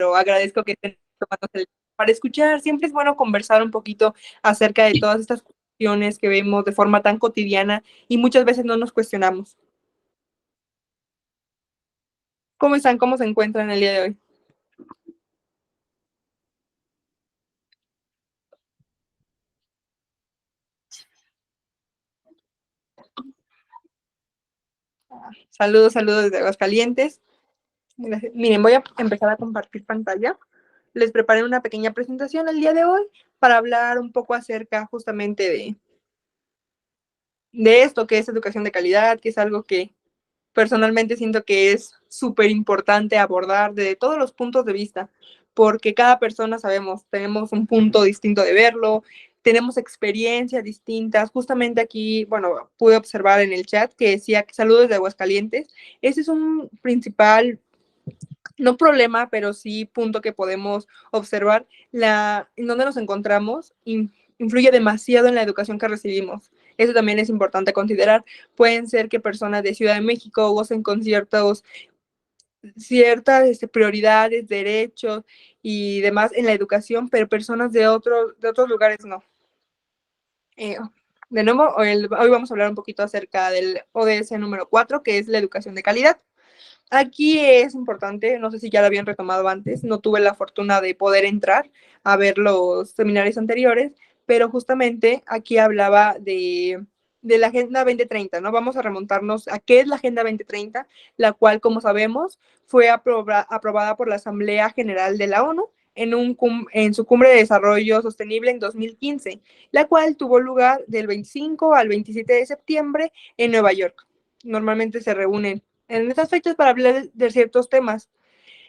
pero agradezco que estén tomándose el tiempo para escuchar. Siempre es bueno conversar un poquito acerca de todas estas cuestiones que vemos de forma tan cotidiana y muchas veces no nos cuestionamos. ¿Cómo están? ¿Cómo se encuentran el día de hoy? Saludos, saludos desde Aguascalientes. Miren, voy a empezar a compartir pantalla. Les preparé una pequeña presentación el día de hoy para hablar un poco acerca justamente de esto, que es educación de calidad, que es algo que personalmente siento que es súper importante abordar desde todos los puntos de vista, porque cada persona, sabemos, tenemos un punto distinto de verlo, tenemos experiencias distintas. Justamente aquí, bueno, pude observar en el chat que decía que saludos de Aguascalientes. Ese es un principal, no problema, pero sí punto que podemos observar. En donde nos encontramos influye demasiado en la educación que recibimos. Eso también es importante considerar. Pueden ser que personas de Ciudad de México gocen con ciertas prioridades, derechos y demás en la educación, pero personas de otros lugares no. Eh, de nuevo, hoy vamos a hablar un poquito acerca del ODS número 4, que es la educación de calidad. Aquí es importante, no sé si ya lo habían retomado antes, no tuve la fortuna de poder entrar a ver los seminarios anteriores, pero justamente aquí hablaba de la Agenda 2030, ¿no? Vamos a remontarnos a qué es la Agenda 2030, la cual, como sabemos, fue aprobada por la Asamblea General de la ONU en su cumbre de desarrollo sostenible en 2015, la cual tuvo lugar del 25 al 27 de septiembre en Nueva York. Normalmente se reúnen en estas fechas para hablar de ciertos temas.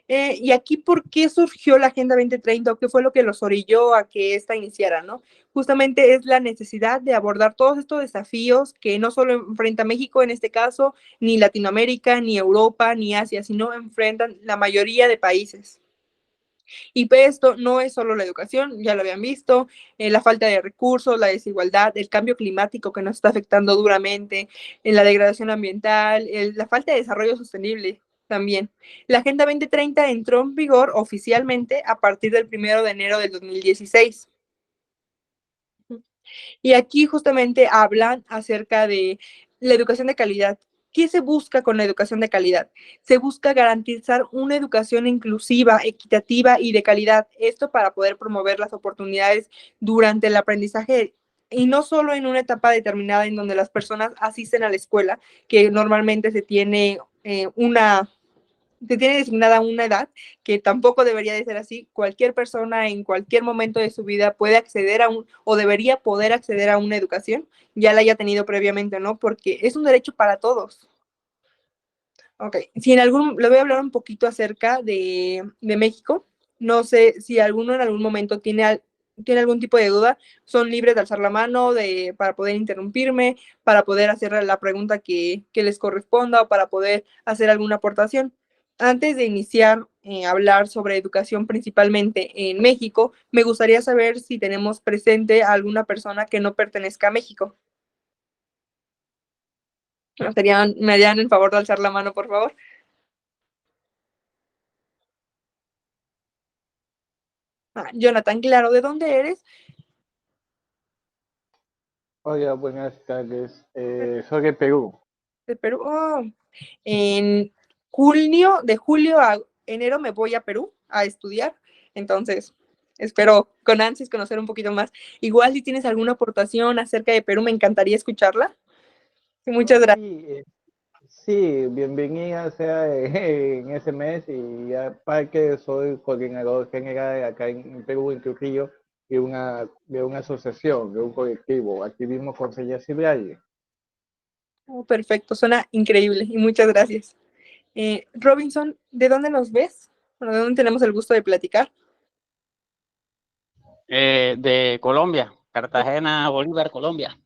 Y aquí, ¿por qué surgió la Agenda 2030 o qué fue lo que los orilló a que esta iniciara, ¿no? Justamente es la necesidad de abordar todos estos desafíos que no solo enfrenta México en este caso, ni Latinoamérica, ni Europa, ni Asia, sino enfrentan la mayoría de países. Y pues esto no es solo la educación, ya lo habían visto, la falta de recursos, la desigualdad, el cambio climático que nos está afectando duramente, la degradación ambiental, la falta de desarrollo sostenible también. La Agenda 2030 entró en vigor oficialmente a partir del 1 de enero del 2016. Y aquí justamente hablan acerca de la educación de calidad. ¿Qué se busca con la educación de calidad? Se busca garantizar una educación inclusiva, equitativa y de calidad. Esto para poder promover las oportunidades durante el aprendizaje y no solo en una etapa determinada en donde las personas asisten a la escuela, que normalmente se tiene designada una edad, que tampoco debería de ser así. Cualquier persona en cualquier momento de su vida puede acceder o debería poder acceder a una educación, ya la haya tenido previamente, ¿no? Porque es un derecho para todos. Ok, si le voy a hablar un poquito acerca de México. No sé si alguno en algún momento tiene algún tipo de duda, son libres de alzar la mano para poder interrumpirme, para poder hacer la pregunta que les corresponda o para poder hacer alguna aportación. Antes de iniciar a hablar sobre educación principalmente en México, me gustaría saber si tenemos presente a alguna persona que no pertenezca a México. ¿Me harían el favor de alzar la mano, por favor? Jonathan, claro, ¿de dónde eres? Hola, buenas tardes. Soy de Perú. De Perú. Oh, en de julio a enero me voy a Perú a estudiar. Entonces, espero con ansias conocer un poquito más. Igual si tienes alguna aportación acerca de Perú, me encantaría escucharla. Muchas gracias. Sí, sí, bienvenida sea en ese mes y aparte soy coordinador general acá en Perú, en Trujillo, de una asociación, de un colectivo, Activismo con Señas y Braille. Oh, perfecto, suena increíble y muchas gracias. Robinson, ¿de dónde nos ves? Bueno, ¿de dónde tenemos el gusto de platicar? De Colombia, Cartagena, Bolívar, Colombia.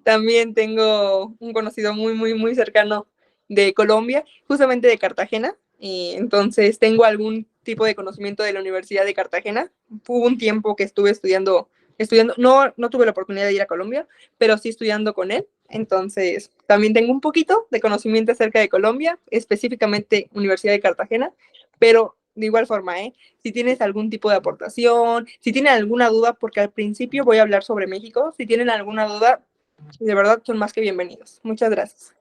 También tengo un conocido muy, muy, muy cercano de Colombia, justamente de Cartagena. Entonces tengo algún tipo de conocimiento de la Universidad de Cartagena. Hubo un tiempo que estuve estudiando, no tuve la oportunidad de ir a Colombia, pero sí estudiando con él. Entonces también tengo un poquito de conocimiento acerca de Colombia, específicamente Universidad de Cartagena, pero de igual forma, si tienes algún tipo de aportación, si tienen alguna duda, porque al principio voy a hablar sobre México, si tienen alguna duda, de verdad son más que bienvenidos. Muchas gracias.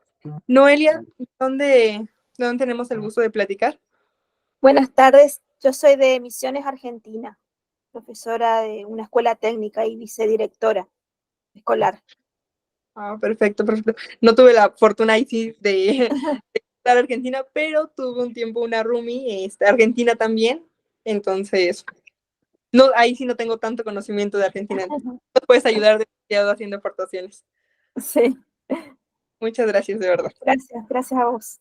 Noelia, ¿de dónde tenemos el gusto de platicar? Buenas tardes, yo soy de Misiones, Argentina, profesora de una escuela técnica y vicedirectora escolar. Ah, perfecto, perfecto. No tuve la fortuna ahí sí de estar en Argentina, pero tuve un tiempo una roomie argentina también, entonces no, ahí sí no tengo tanto conocimiento de Argentina. Nos puedes ayudar demasiado haciendo aportaciones. Sí, Muchas gracias, de verdad. gracias a vos.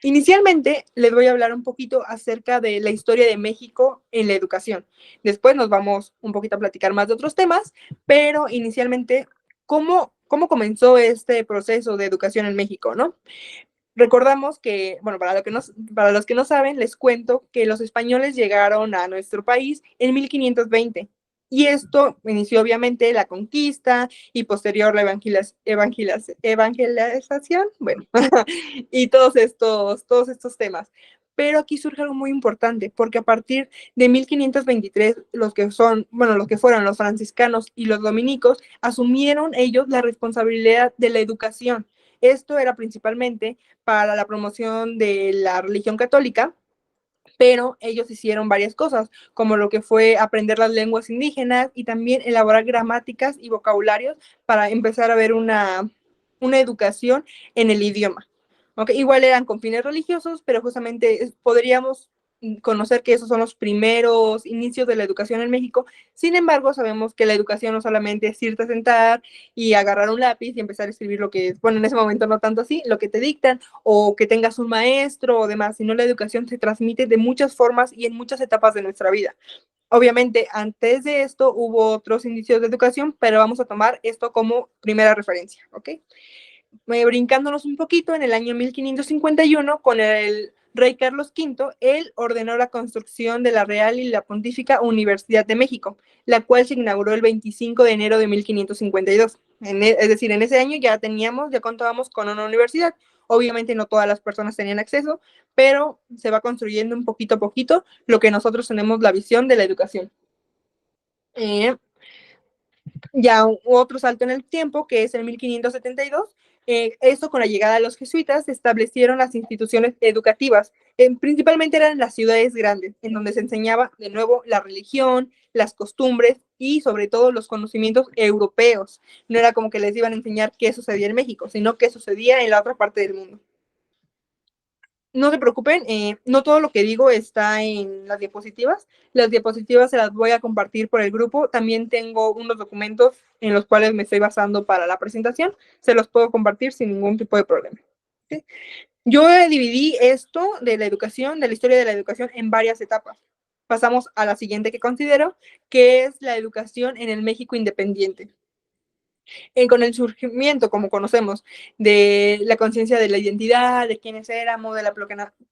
Inicialmente les voy a hablar un poquito acerca de la historia de México en la educación. Después nos vamos un poquito a platicar más de otros temas, pero inicialmente, ¿cómo comenzó este proceso de educación en México, no? Recordamos que, bueno, para los que no saben, les cuento que los españoles llegaron a nuestro país en 1520 y esto inició obviamente la conquista y posterior la evangelización, bueno, y todos estos temas. Pero aquí surge algo muy importante, porque a partir de 1523, los que fueron los franciscanos y los dominicos, asumieron ellos la responsabilidad de la educación. Esto era principalmente para la promoción de la religión católica, pero ellos hicieron varias cosas, como lo que fue aprender las lenguas indígenas y también elaborar gramáticas y vocabularios para empezar a ver una educación en el idioma. Okay, igual eran con fines religiosos, pero justamente podríamos conocer que esos son los primeros inicios de la educación en México. Sin embargo, sabemos que la educación no solamente es irte a sentar y agarrar un lápiz y empezar a escribir lo que, bueno, en ese momento no tanto así, lo que te dictan, o que tengas un maestro o demás, sino la educación se transmite de muchas formas y en muchas etapas de nuestra vida. Obviamente, antes de esto hubo otros indicios de educación, pero vamos a tomar esto como primera referencia, ¿ok? Brincándonos un poquito, en el año 1551, con el rey Carlos V, él ordenó la construcción de la Real y la Pontífica Universidad de México, la cual se inauguró el 25 de enero de 1552. Es decir, en ese año ya contábamos con una universidad. Obviamente no todas las personas tenían acceso, pero se va construyendo un poquito a poquito lo que nosotros tenemos la visión de la educación. Ya otro salto en el tiempo, que es en 1572, esto con la llegada de los jesuitas se establecieron las instituciones educativas, principalmente eran en las ciudades grandes, en donde se enseñaba de nuevo la religión, las costumbres y sobre todo los conocimientos europeos. No era como que les iban a enseñar qué sucedía en México, sino qué sucedía en la otra parte del mundo. No se preocupen, no todo lo que digo está en las diapositivas. Las diapositivas se las voy a compartir por el grupo. También tengo unos documentos en los cuales me estoy basando para la presentación. Se los puedo compartir sin ningún tipo de problema. ¿Sí? Yo dividí esto de la educación, de la historia de la educación, en varias etapas. Pasamos a la siguiente que considero, que es la educación en el México independiente. Con el surgimiento, como conocemos, de la conciencia de la identidad, de quiénes éramos, de la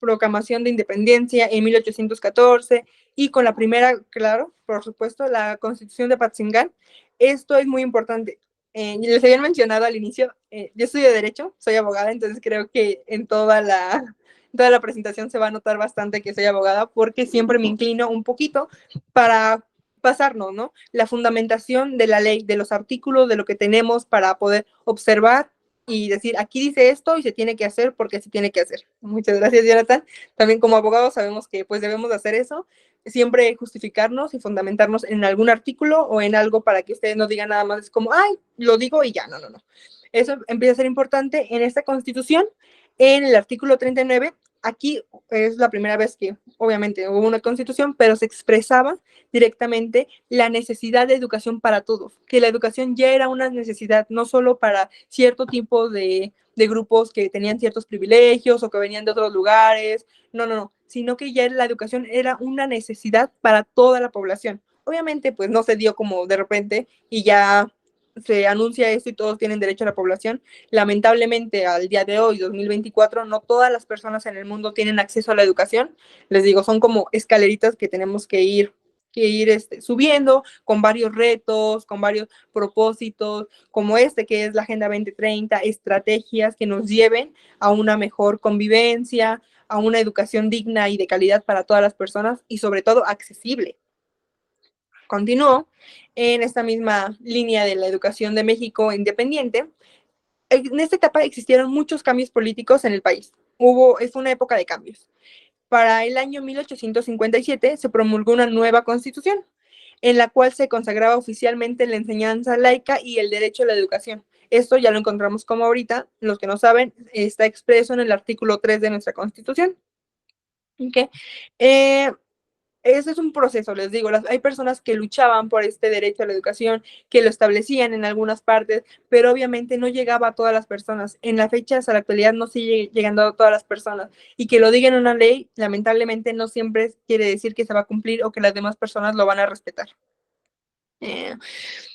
proclamación de independencia en 1814 y con la primera, claro, por supuesto, la Constitución de Patzingán. Esto es muy importante. Les habían mencionado al inicio, yo estudio Derecho, soy abogada, entonces creo que en toda la presentación se va a notar bastante que soy abogada porque siempre me inclino un poquito para pasarnos, ¿no? La fundamentación de la ley, de los artículos, de lo que tenemos para poder observar y decir, aquí dice esto y se tiene que hacer porque se tiene que hacer. Muchas gracias, Jonathan. También como abogados sabemos que pues debemos hacer eso, siempre justificarnos y fundamentarnos en algún artículo o en algo para que ustedes no digan nada más, es como, ay, lo digo y ya, no. Eso empieza a ser importante en esta Constitución, en el artículo 39. Aquí es la primera vez que, obviamente, hubo una constitución, pero se expresaba directamente la necesidad de educación para todos, que la educación ya era una necesidad, no solo para cierto tipo de grupos que tenían ciertos privilegios o que venían de otros lugares, no, sino que ya la educación era una necesidad para toda la población. Obviamente, pues no se dio como de repente y ya se anuncia esto y todos tienen derecho a la población. Lamentablemente, al día de hoy, 2024, no todas las personas en el mundo tienen acceso a la educación. Les digo, son como escaleritas que tenemos que ir subiendo con varios retos, con varios propósitos, como que es la Agenda 2030, estrategias que nos lleven a una mejor convivencia, a una educación digna y de calidad para todas las personas y sobre todo accesible. Continuó en esta misma línea de la educación de México independiente. En esta etapa existieron muchos cambios políticos en el país. Es una época de cambios. Para el año 1857 se promulgó una nueva constitución, en la cual se consagraba oficialmente la enseñanza laica y el derecho a la educación. Esto ya lo encontramos como ahorita, los que no saben, está expreso en el artículo 3 de nuestra constitución. ¿Okay? Ese es un proceso, les digo, hay personas que luchaban por este derecho a la educación, que lo establecían en algunas partes, pero obviamente no llegaba a todas las personas. En la fecha, hasta la actualidad, no sigue llegando a todas las personas. Y que lo diga en una ley, lamentablemente, no siempre quiere decir que se va a cumplir o que las demás personas lo van a respetar.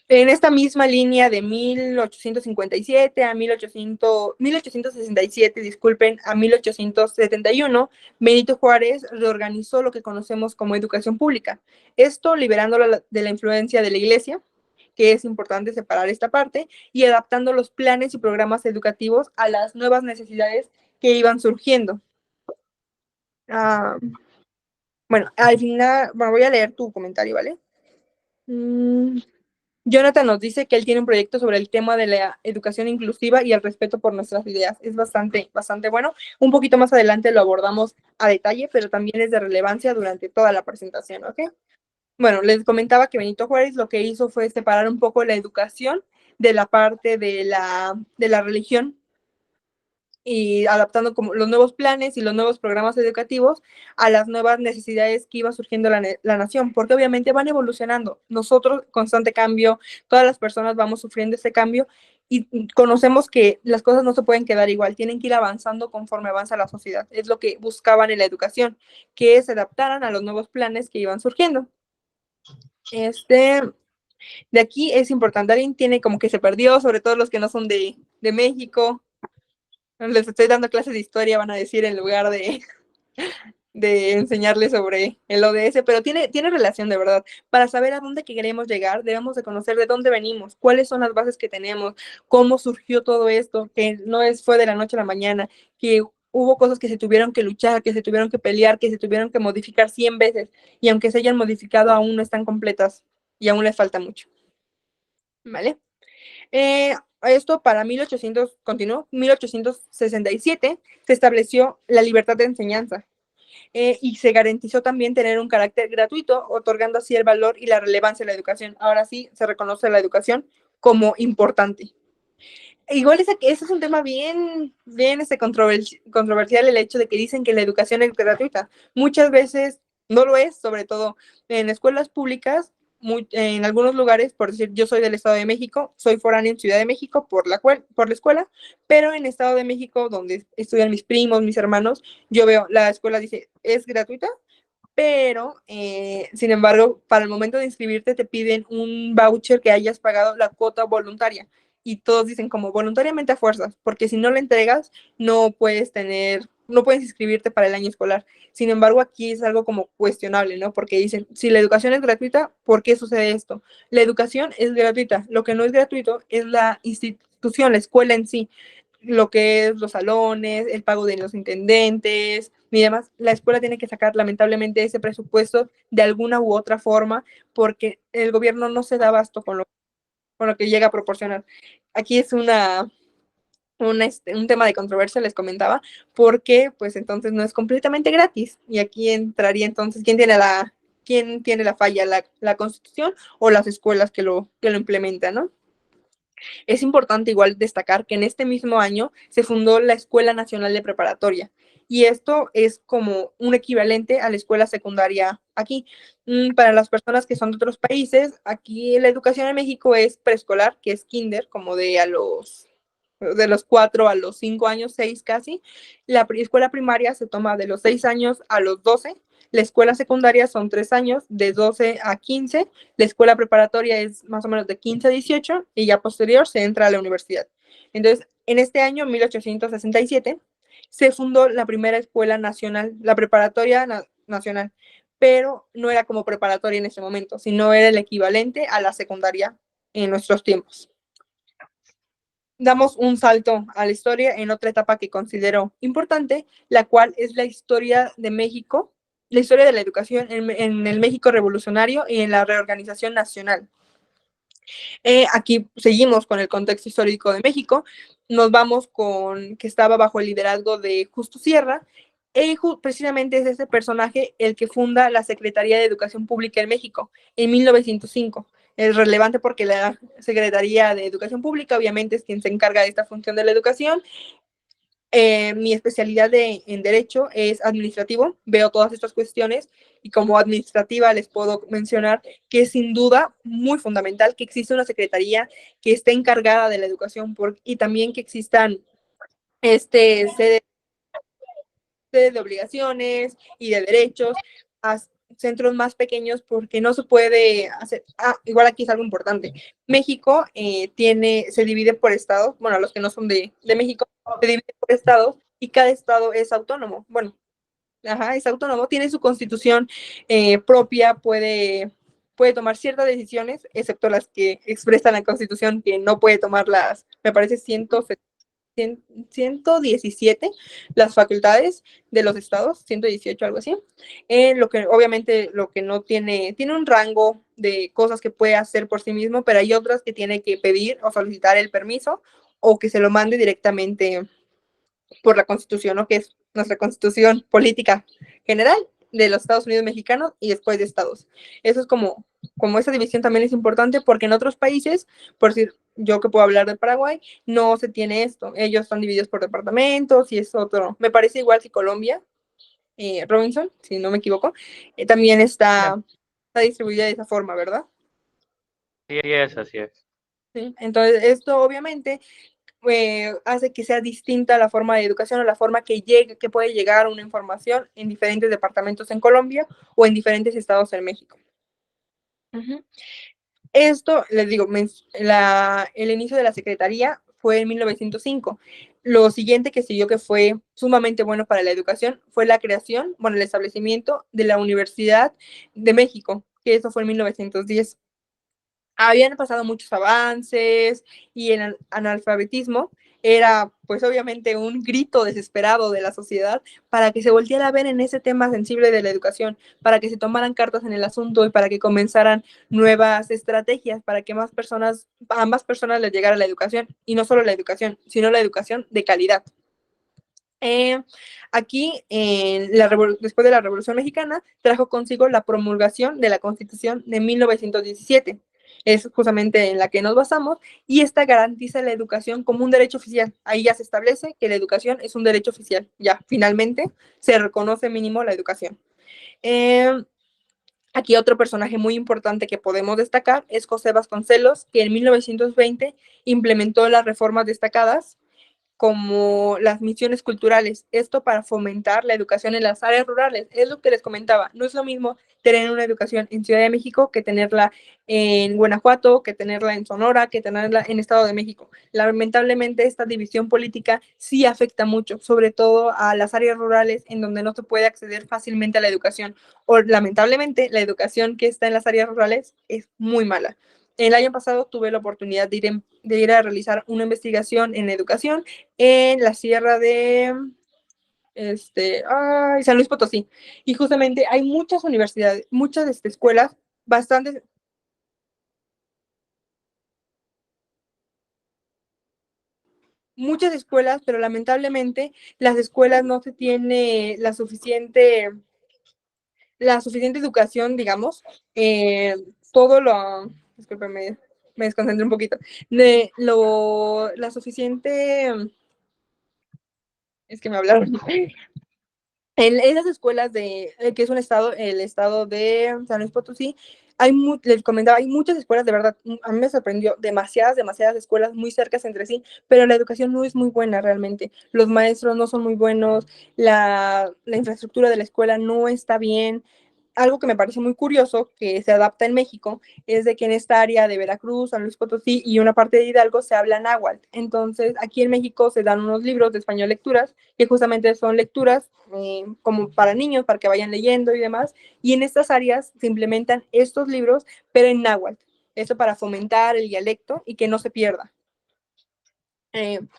En esta misma línea de 1857 a 1867, disculpen, a 1871, Benito Juárez reorganizó lo que conocemos como educación pública. Esto liberándola de la influencia de la iglesia, que es importante separar esta parte, y adaptando los planes y programas educativos a las nuevas necesidades que iban surgiendo. Bueno, al final, bueno, voy a leer tu comentario, ¿vale? Jonathan nos dice que él tiene un proyecto sobre el tema de la educación inclusiva y el respeto por nuestras ideas. Es bastante bueno. Un poquito más adelante lo abordamos a detalle, pero también es de relevancia durante toda la presentación, ¿ok? Bueno, les comentaba que Benito Juárez lo que hizo fue separar un poco la educación de la parte de la religión y adaptando como los nuevos planes y los nuevos programas educativos a las nuevas necesidades que iba surgiendo la nación, porque obviamente van evolucionando. Nosotros, constante cambio, todas las personas vamos sufriendo este cambio y conocemos que las cosas no se pueden quedar igual, tienen que ir avanzando conforme avanza la sociedad. Es lo que buscaban en la educación, que se adaptaran a los nuevos planes que iban surgiendo. De aquí es importante, alguien tiene como que se perdió, sobre todo los que no son de México. Les estoy dando clases de historia, van a decir, en lugar de enseñarles sobre el ODS, pero tiene relación de verdad. Para saber a dónde queremos llegar, debemos de conocer de dónde venimos, cuáles son las bases que tenemos, cómo surgió todo esto, que fue de la noche a la mañana, que hubo cosas que se tuvieron que luchar, que se tuvieron que pelear, que se tuvieron que modificar 100 veces, y aunque se hayan modificado, aún no están completas y aún les falta mucho. ¿Vale? Esto para 1867 se estableció la libertad de enseñanza y se garantizó también tener un carácter gratuito, otorgando así el valor y la relevancia de la educación. Ahora sí se reconoce la educación como importante. Igual ese es un tema bien controversial, el hecho de que dicen que la educación es gratuita. Muchas veces no lo es, sobre todo en escuelas públicas. En algunos lugares, por decir, yo soy del Estado de México, soy foráneo en Ciudad de México por la escuela, pero en Estado de México, donde estudian mis primos, mis hermanos, yo veo, la escuela dice, es gratuita, pero, sin embargo, para el momento de inscribirte te piden un voucher que hayas pagado la cuota voluntaria. Y todos dicen como voluntariamente a fuerzas, porque si no lo entregas, no puedes inscribirte para el año escolar. Sin embargo, aquí es algo como cuestionable, ¿no? Porque dicen, si la educación es gratuita, ¿por qué sucede esto? La educación es gratuita, lo que no es gratuito es la institución, la escuela en sí, lo que es los salones, el pago de los intendentes y demás. La escuela tiene que sacar lamentablemente ese presupuesto de alguna u otra forma porque el gobierno no se da abasto con lo que llega a proporcionar. Aquí es un tema de controversia, les comentaba, porque pues entonces no es completamente gratis. Y aquí entraría entonces, ¿quién tiene la falla? ¿La Constitución o las escuelas que lo implementan, no? Es importante igual destacar que en este mismo año se fundó la Escuela Nacional de Preparatoria y esto es como un equivalente a la escuela secundaria aquí. Para las personas que son de otros países, aquí la educación en México es preescolar, que es kinder, como de los 4 a los 5 años, 6 casi. La escuela primaria se toma de los 6 años a los 12. La escuela secundaria son 3 años, de 12 a 15. La escuela preparatoria es más o menos de 15 a 18 y ya posterior se entra a la universidad. Entonces, en este año, 1867, se fundó la primera escuela nacional, la preparatoria nacional, pero no era como preparatoria en ese momento, sino era el equivalente a la secundaria en nuestros tiempos. damos un salto a la historia en otra etapa que considero importante, la cual es la historia de México, la historia de la educación en el México revolucionario y en la reorganización nacional. Aquí seguimos con el contexto histórico de México, nos vamos con que estaba bajo el liderazgo de Justo Sierra, precisamente es ese personaje el que funda la Secretaría de Educación Pública en México en 1905. Es relevante porque la Secretaría de Educación Pública obviamente es quien se encarga de esta función de la educación. Mi especialidad en Derecho es administrativo, veo todas estas cuestiones y como administrativa les puedo mencionar que es sin duda muy fundamental que exista una secretaría que esté encargada de la educación y también que existan sedes de obligaciones y de derechos a centros más pequeños porque no se puede hacer, igual aquí es algo importante, México se divide por estados, bueno, los que no son de México, se divide por estados y cada estado es autónomo, bueno, es autónomo, tiene su constitución propia, puede tomar ciertas decisiones, excepto las que expresan la constitución, que no puede tomar me parece, 117 las facultades de los estados, 118, algo así. Lo que obviamente lo que no tiene un rango de cosas que puede hacer por sí mismo, pero hay otras que tiene que pedir o solicitar el permiso o que se lo mande directamente por la Constitución, ¿no? Que es nuestra Constitución política general de los Estados Unidos mexicanos y después de estados. Eso es como esa división también es importante porque en otros países, por decir, yo que puedo hablar de Paraguay, no se tiene esto. Ellos están divididos por departamentos y es otro. Me parece igual que Colombia, Robinson, si no me equivoco, también está distribuida de esa forma, ¿verdad? Sí, es, así es. ¿Sí? Entonces, esto obviamente hace que sea distinta la forma de educación o la forma que puede llegar una información en diferentes departamentos en Colombia o en diferentes estados en México. Esto, les digo, el inicio de la Secretaría fue en 1905. Lo siguiente que siguió, que fue sumamente bueno para la educación, fue la creación, el establecimiento de la Universidad de México, que eso fue en 1910. Habían pasado muchos avances y el analfabetismo era pues obviamente un grito desesperado de la sociedad para que se volteara a ver en ese tema sensible de la educación, para que se tomaran cartas en el asunto y para que comenzaran nuevas estrategias para que a más personas les llegara la educación y no solo la educación, sino la educación de calidad. Aquí, después de la Revolución Mexicana, trajo consigo la promulgación de la Constitución de 1917. Es justamente en la que nos basamos, y esta garantiza la educación como un derecho oficial. Ahí ya se establece que la educación es un derecho oficial. Ya, finalmente, se reconoce mínimo la educación. Aquí otro personaje muy importante que podemos destacar es José Vasconcelos, que en 1920 implementó las reformas destacadas como las misiones culturales, esto para fomentar la educación en las áreas rurales. Es lo que les comentaba, no es lo mismo tener una educación en Ciudad de México que tenerla en Guanajuato, que tenerla en Sonora, que tenerla en Estado de México. Lamentablemente esta división política sí afecta mucho, sobre todo a las áreas rurales en donde no se puede acceder fácilmente a la educación, o lamentablemente la educación que está en las áreas rurales es muy mala. El año pasado tuve la oportunidad de ir a realizar una investigación en educación en la sierra de San Luis Potosí. Y justamente hay muchas universidades, muchas escuelas, bastantes. Muchas escuelas, pero lamentablemente las escuelas no se tiene la suficiente educación, digamos. Todo lo, discúlpeme, me desconcentré un poquito, la suficiente, es que me hablaron. En esas escuelas que es el estado de San Luis Potosí, les comentaba, hay muchas escuelas, de verdad, a mí me sorprendió, demasiadas escuelas muy cercas entre sí, pero la educación no es muy buena realmente. Los maestros no son muy buenos, la infraestructura de la escuela no está bien. Algo que me parece muy curioso, que se adapta en México, es de que en esta área de Veracruz, San Luis Potosí y una parte de Hidalgo se habla náhuatl. Entonces, aquí en México se dan unos libros de español lecturas, que justamente son lecturas como para niños, para que vayan leyendo y demás. Y en estas áreas se implementan estos libros, pero en náhuatl. Eso para fomentar el dialecto y que no se pierda.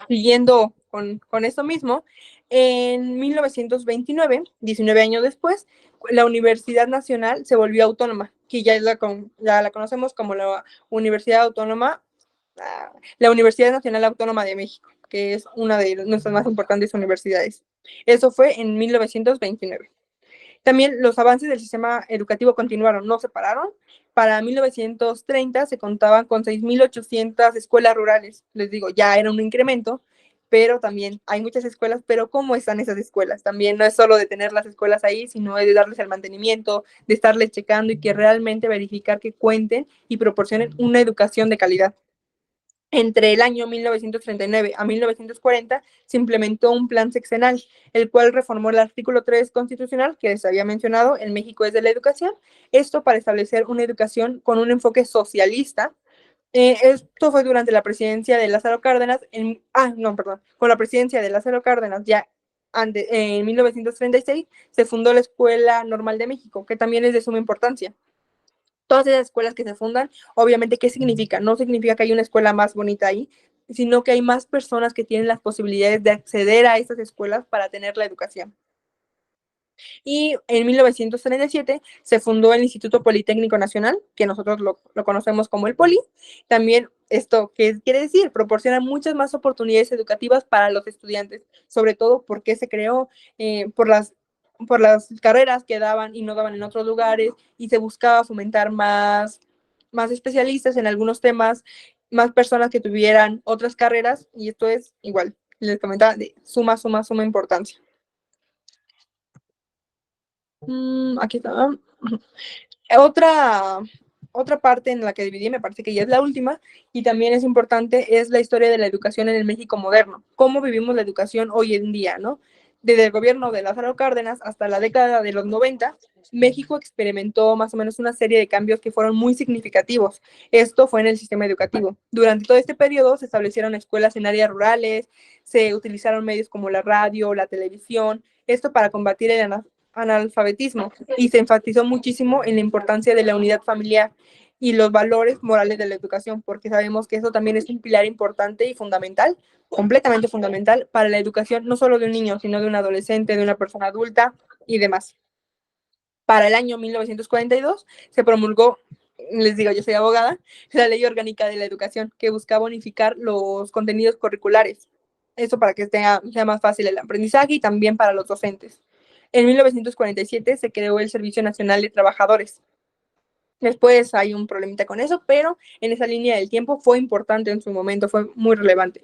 Siguiendo con esto mismo, en 1929, 19 años después, la Universidad Nacional se volvió autónoma, que ya la conocemos como la Universidad Autónoma, la Universidad Nacional Autónoma de México, que es una de nuestras más importantes universidades. Eso fue en 1929. También los avances del sistema educativo continuaron, no se pararon. Para 1930 se contaban con 6.800 escuelas rurales. Les digo, ya era un incremento, pero también hay muchas escuelas, pero ¿cómo están esas escuelas? También no es solo de tener las escuelas ahí, sino de darles el mantenimiento, de estarles checando y que realmente verificar que cuenten y proporcionen una educación de calidad. Entre el año 1939 a 1940 se implementó un plan sexenal, el cual reformó el artículo 3 constitucional que les había mencionado, el México es de la educación, esto para establecer una educación con un enfoque socialista. Esto fue durante la presidencia de Lázaro Cárdenas, con la presidencia de Lázaro Cárdenas ya en 1936 se fundó la Escuela Normal de México, que también es de suma importancia. Todas esas escuelas que se fundan, obviamente, ¿qué significa? No significa que hay una escuela más bonita ahí, sino que hay más personas que tienen las posibilidades de acceder a esas escuelas para tener la educación. Y en 1937 se fundó el Instituto Politécnico Nacional, que nosotros lo conocemos como el POLI. También esto, ¿qué quiere decir? Proporciona muchas más oportunidades educativas para los estudiantes, sobre todo porque se creó por las carreras que daban y no daban en otros lugares, y se buscaba fomentar más especialistas en algunos temas, más personas que tuvieran otras carreras, y esto es igual, les comentaba, de suma importancia. Aquí está. Otra parte en la que dividí, me parece que ya es la última, y también es importante, es la historia de la educación en el México moderno. Cómo vivimos la educación hoy en día, ¿no? Desde el gobierno de Lázaro Cárdenas hasta la década de los 90, México experimentó más o menos una serie de cambios que fueron muy significativos. Esto fue en el sistema educativo. Durante todo este periodo se establecieron escuelas en áreas rurales, se utilizaron medios como la radio, la televisión, esto para combatir el analfabetismo, y se enfatizó muchísimo en la importancia de la unidad familiar y los valores morales de la educación, porque sabemos que eso también es un pilar importante y fundamental, completamente fundamental para la educación, no solo de un niño, sino de un adolescente, de una persona adulta y demás. Para el año 1942 se promulgó, les digo, yo soy abogada, la Ley Orgánica de la Educación, que buscaba unificar los contenidos curriculares. Eso para que sea más fácil el aprendizaje y también para los docentes. En 1947 se creó el Servicio Nacional de Trabajadores. Después hay un problemita con eso, pero en esa línea del tiempo fue importante en su momento, fue muy relevante.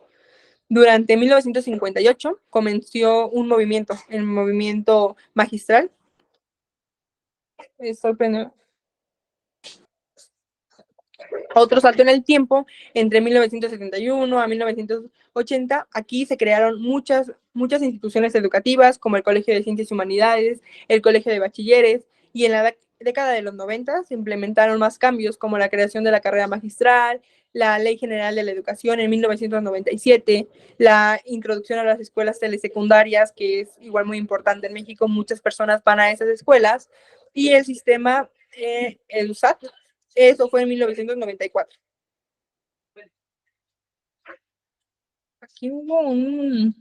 Durante 1958 comenzó un movimiento, el movimiento magistral. Estoy prendiendo. Otro salto en el tiempo, entre 1971 a 1980, aquí se crearon muchas instituciones educativas, como el Colegio de Ciencias y Humanidades, el Colegio de Bachilleres, y en la década de los 90 se implementaron más cambios, como la creación de la carrera magistral, la Ley General de la Educación en 1997, la introducción a las escuelas telesecundarias, que es igual muy importante en México, muchas personas van a esas escuelas, y el sistema EDUSAT. Eso fue en 1994. Aquí hubo un...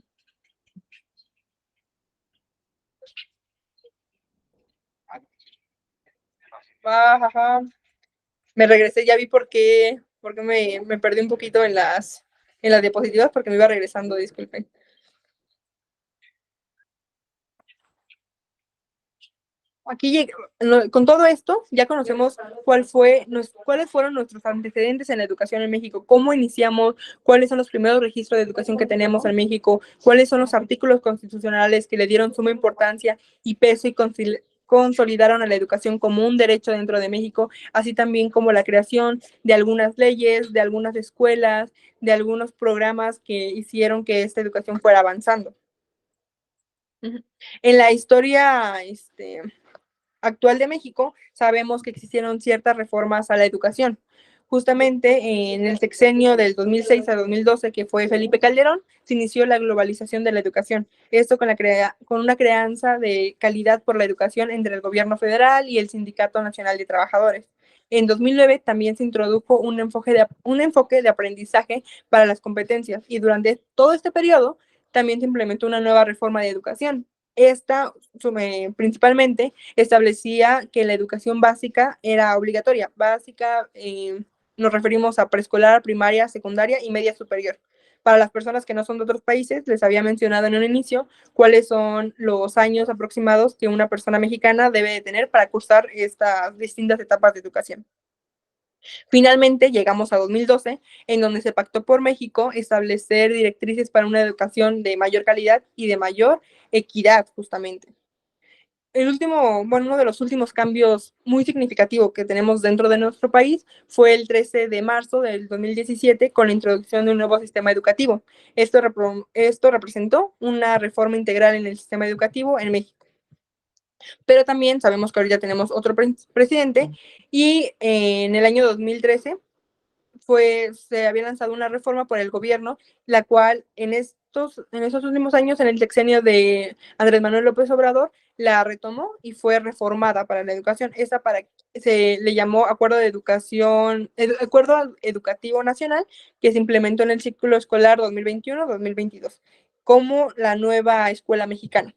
Me regresé, ya vi por qué me perdí un poquito en las diapositivas, porque me iba regresando, disculpen. Aquí, con todo esto, ya conocemos cuáles fueron nuestros antecedentes en la educación en México, cómo iniciamos, cuáles son los primeros registros de educación que tenemos en México, cuáles son los artículos constitucionales que le dieron suma importancia y peso y consolidaron a la educación como un derecho dentro de México, así también como la creación de algunas leyes, de algunas escuelas, de algunos programas que hicieron que esta educación fuera avanzando. En la historia actual de México, sabemos que existieron ciertas reformas a la educación. Justamente en el sexenio del 2006 a 2012, que fue Felipe Calderón, se inició la globalización de la educación. Esto con una crianza de calidad por la educación entre el gobierno federal y el Sindicato Nacional de Trabajadores. En 2009 también se introdujo un enfoque de aprendizaje para las competencias y durante todo este periodo también se implementó una nueva reforma de educación. Esta principalmente establecía que la educación básica era obligatoria. Básica, nos referimos a preescolar, primaria, secundaria y media superior. Para las personas que no son de otros países, les había mencionado en un inicio cuáles son los años aproximados que una persona mexicana debe de tener para cursar estas distintas etapas de educación. Finalmente llegamos a 2012, en donde se pactó por México establecer directrices para una educación de mayor calidad y de mayor equidad, justamente. Uno de los últimos cambios muy significativos que tenemos dentro de nuestro país fue el 13 de marzo del 2017 con la introducción de un nuevo sistema educativo. Esto representó una reforma integral en el sistema educativo en México. Pero también sabemos que ahorita tenemos otro presidente y en el año 2013 se había lanzado una reforma por el gobierno, la cual en estos últimos años, en el sexenio de Andrés Manuel López Obrador, la retomó y fue reformada para la educación. Se le llamó Acuerdo Educativo Nacional, que se implementó en el ciclo escolar 2021-2022, como la nueva escuela mexicana.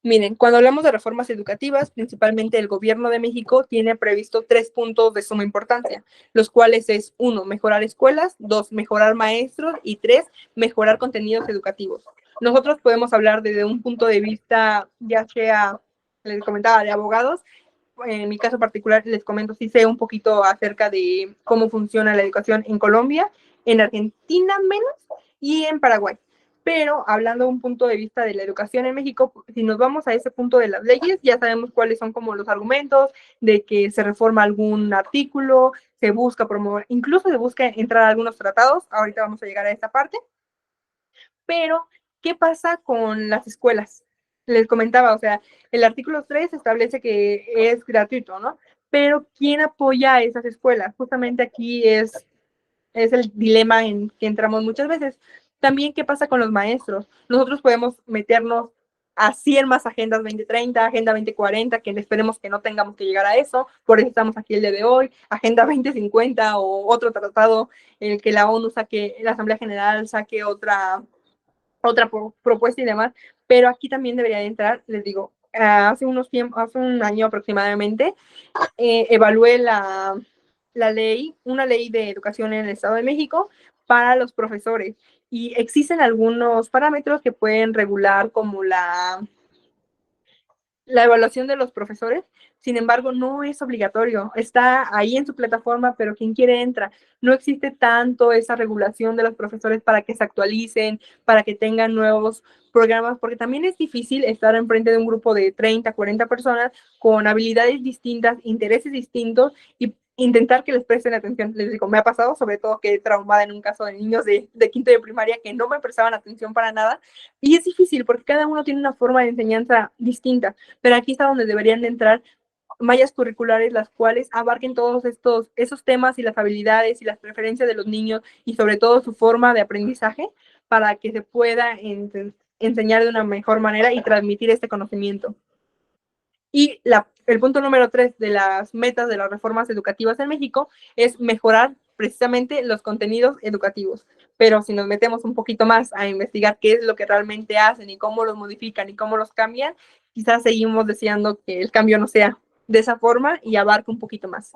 Miren, cuando hablamos de reformas educativas, principalmente el gobierno de México tiene previsto 3 puntos de suma importancia, los cuales es 1, mejorar escuelas, 2, mejorar maestros y 3, mejorar contenidos educativos. Nosotros podemos hablar desde un punto de vista, ya sea, les comentaba, de abogados. En mi caso particular, les comento, sí sé un poquito acerca de cómo funciona la educación en Colombia, en Argentina menos y en Paraguay. Pero hablando de un punto de vista de la educación en México, si nos vamos a ese punto de las leyes, ya sabemos cuáles son como los argumentos de que se reforma algún artículo, se busca promover, incluso se busca entrar a algunos tratados, ahorita vamos a llegar a esta parte. Pero, ¿qué pasa con las escuelas? Les comentaba, o sea, el artículo 3 establece que es gratuito, ¿no? Pero, ¿quién apoya a esas escuelas? Justamente aquí es el dilema en que entramos muchas veces. También, ¿qué pasa con los maestros? Nosotros podemos meternos a 100 más agendas 2030, agenda 2040, que esperemos que no tengamos que llegar a eso, por eso estamos aquí el día de hoy, agenda 2050 o otro tratado en el que la ONU saque, la Asamblea General saque otra propuesta y demás, pero aquí también debería de entrar, les digo, hace un año aproximadamente, evalué una ley de educación en el Estado de México para los profesores y existen algunos parámetros que pueden regular como la evaluación de los profesores. Sin embargo, no es obligatorio, está ahí en su plataforma, pero quien quiere entra. No existe tanto esa regulación de los profesores para que se actualicen, para que tengan nuevos programas, porque también es difícil estar enfrente de un grupo de 30, 40 personas con habilidades distintas, intereses distintos y intentar que les presten atención. Les digo, me ha pasado, sobre todo que traumada en un caso de niños de quinto de primaria que no me prestaban atención para nada, y es difícil porque cada uno tiene una forma de enseñanza distinta, pero aquí está donde deberían de entrar mallas curriculares, las cuales abarquen todos esos temas y las habilidades y las preferencias de los niños y sobre todo su forma de aprendizaje para que se pueda enseñar de una mejor manera y transmitir este conocimiento. Y el punto número 3 de las metas de las reformas educativas en México es mejorar precisamente los contenidos educativos. Pero si nos metemos un poquito más a investigar qué es lo que realmente hacen y cómo los modifican y cómo los cambian, quizás seguimos deseando que el cambio no sea de esa forma y abarque un poquito más.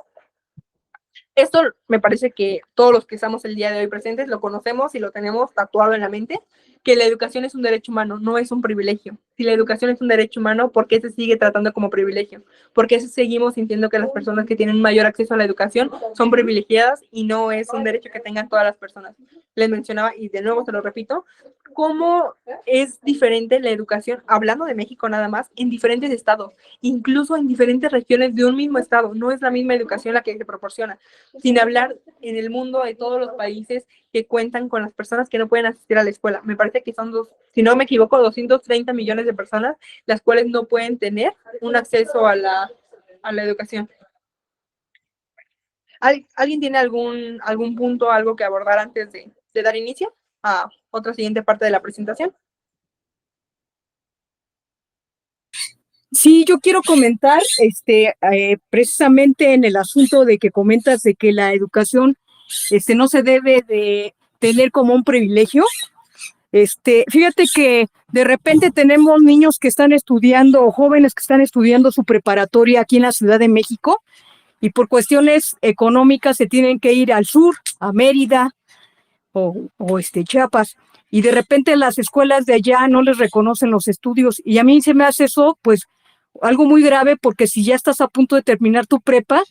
Esto me parece que todos los que estamos el día de hoy presentes lo conocemos y lo tenemos tatuado en la mente, que la educación es un derecho humano, no es un privilegio. Si la educación es un derecho humano, ¿por qué se sigue tratando como privilegio? ¿Por qué seguimos sintiendo que las personas que tienen mayor acceso a la educación son privilegiadas y no es un derecho que tengan todas las personas? Les mencionaba, y de nuevo se lo repito, cómo es diferente la educación, hablando de México nada más, en diferentes estados, incluso en diferentes regiones de un mismo estado. No es la misma educación la que se proporciona, sin hablar en el mundo de todos los países que cuentan con las personas que no pueden asistir a la escuela. Me parece que son, si no me equivoco, 230 millones de personas las cuales no pueden tener un acceso a la educación. ¿Alguien tiene algún punto, algo que abordar antes de dar inicio a otra siguiente parte de la presentación? Sí, yo quiero comentar, precisamente en el asunto de que comentas de que la educación, no se debe de tener como un privilegio. Fíjate que de repente tenemos niños que están estudiando o jóvenes que están estudiando su preparatoria aquí en la Ciudad de México y por cuestiones económicas se tienen que ir al sur, a Mérida o Chiapas, y de repente las escuelas de allá no les reconocen los estudios y a mí se me hace eso pues algo muy grave porque si ya estás a punto de terminar tu prepa,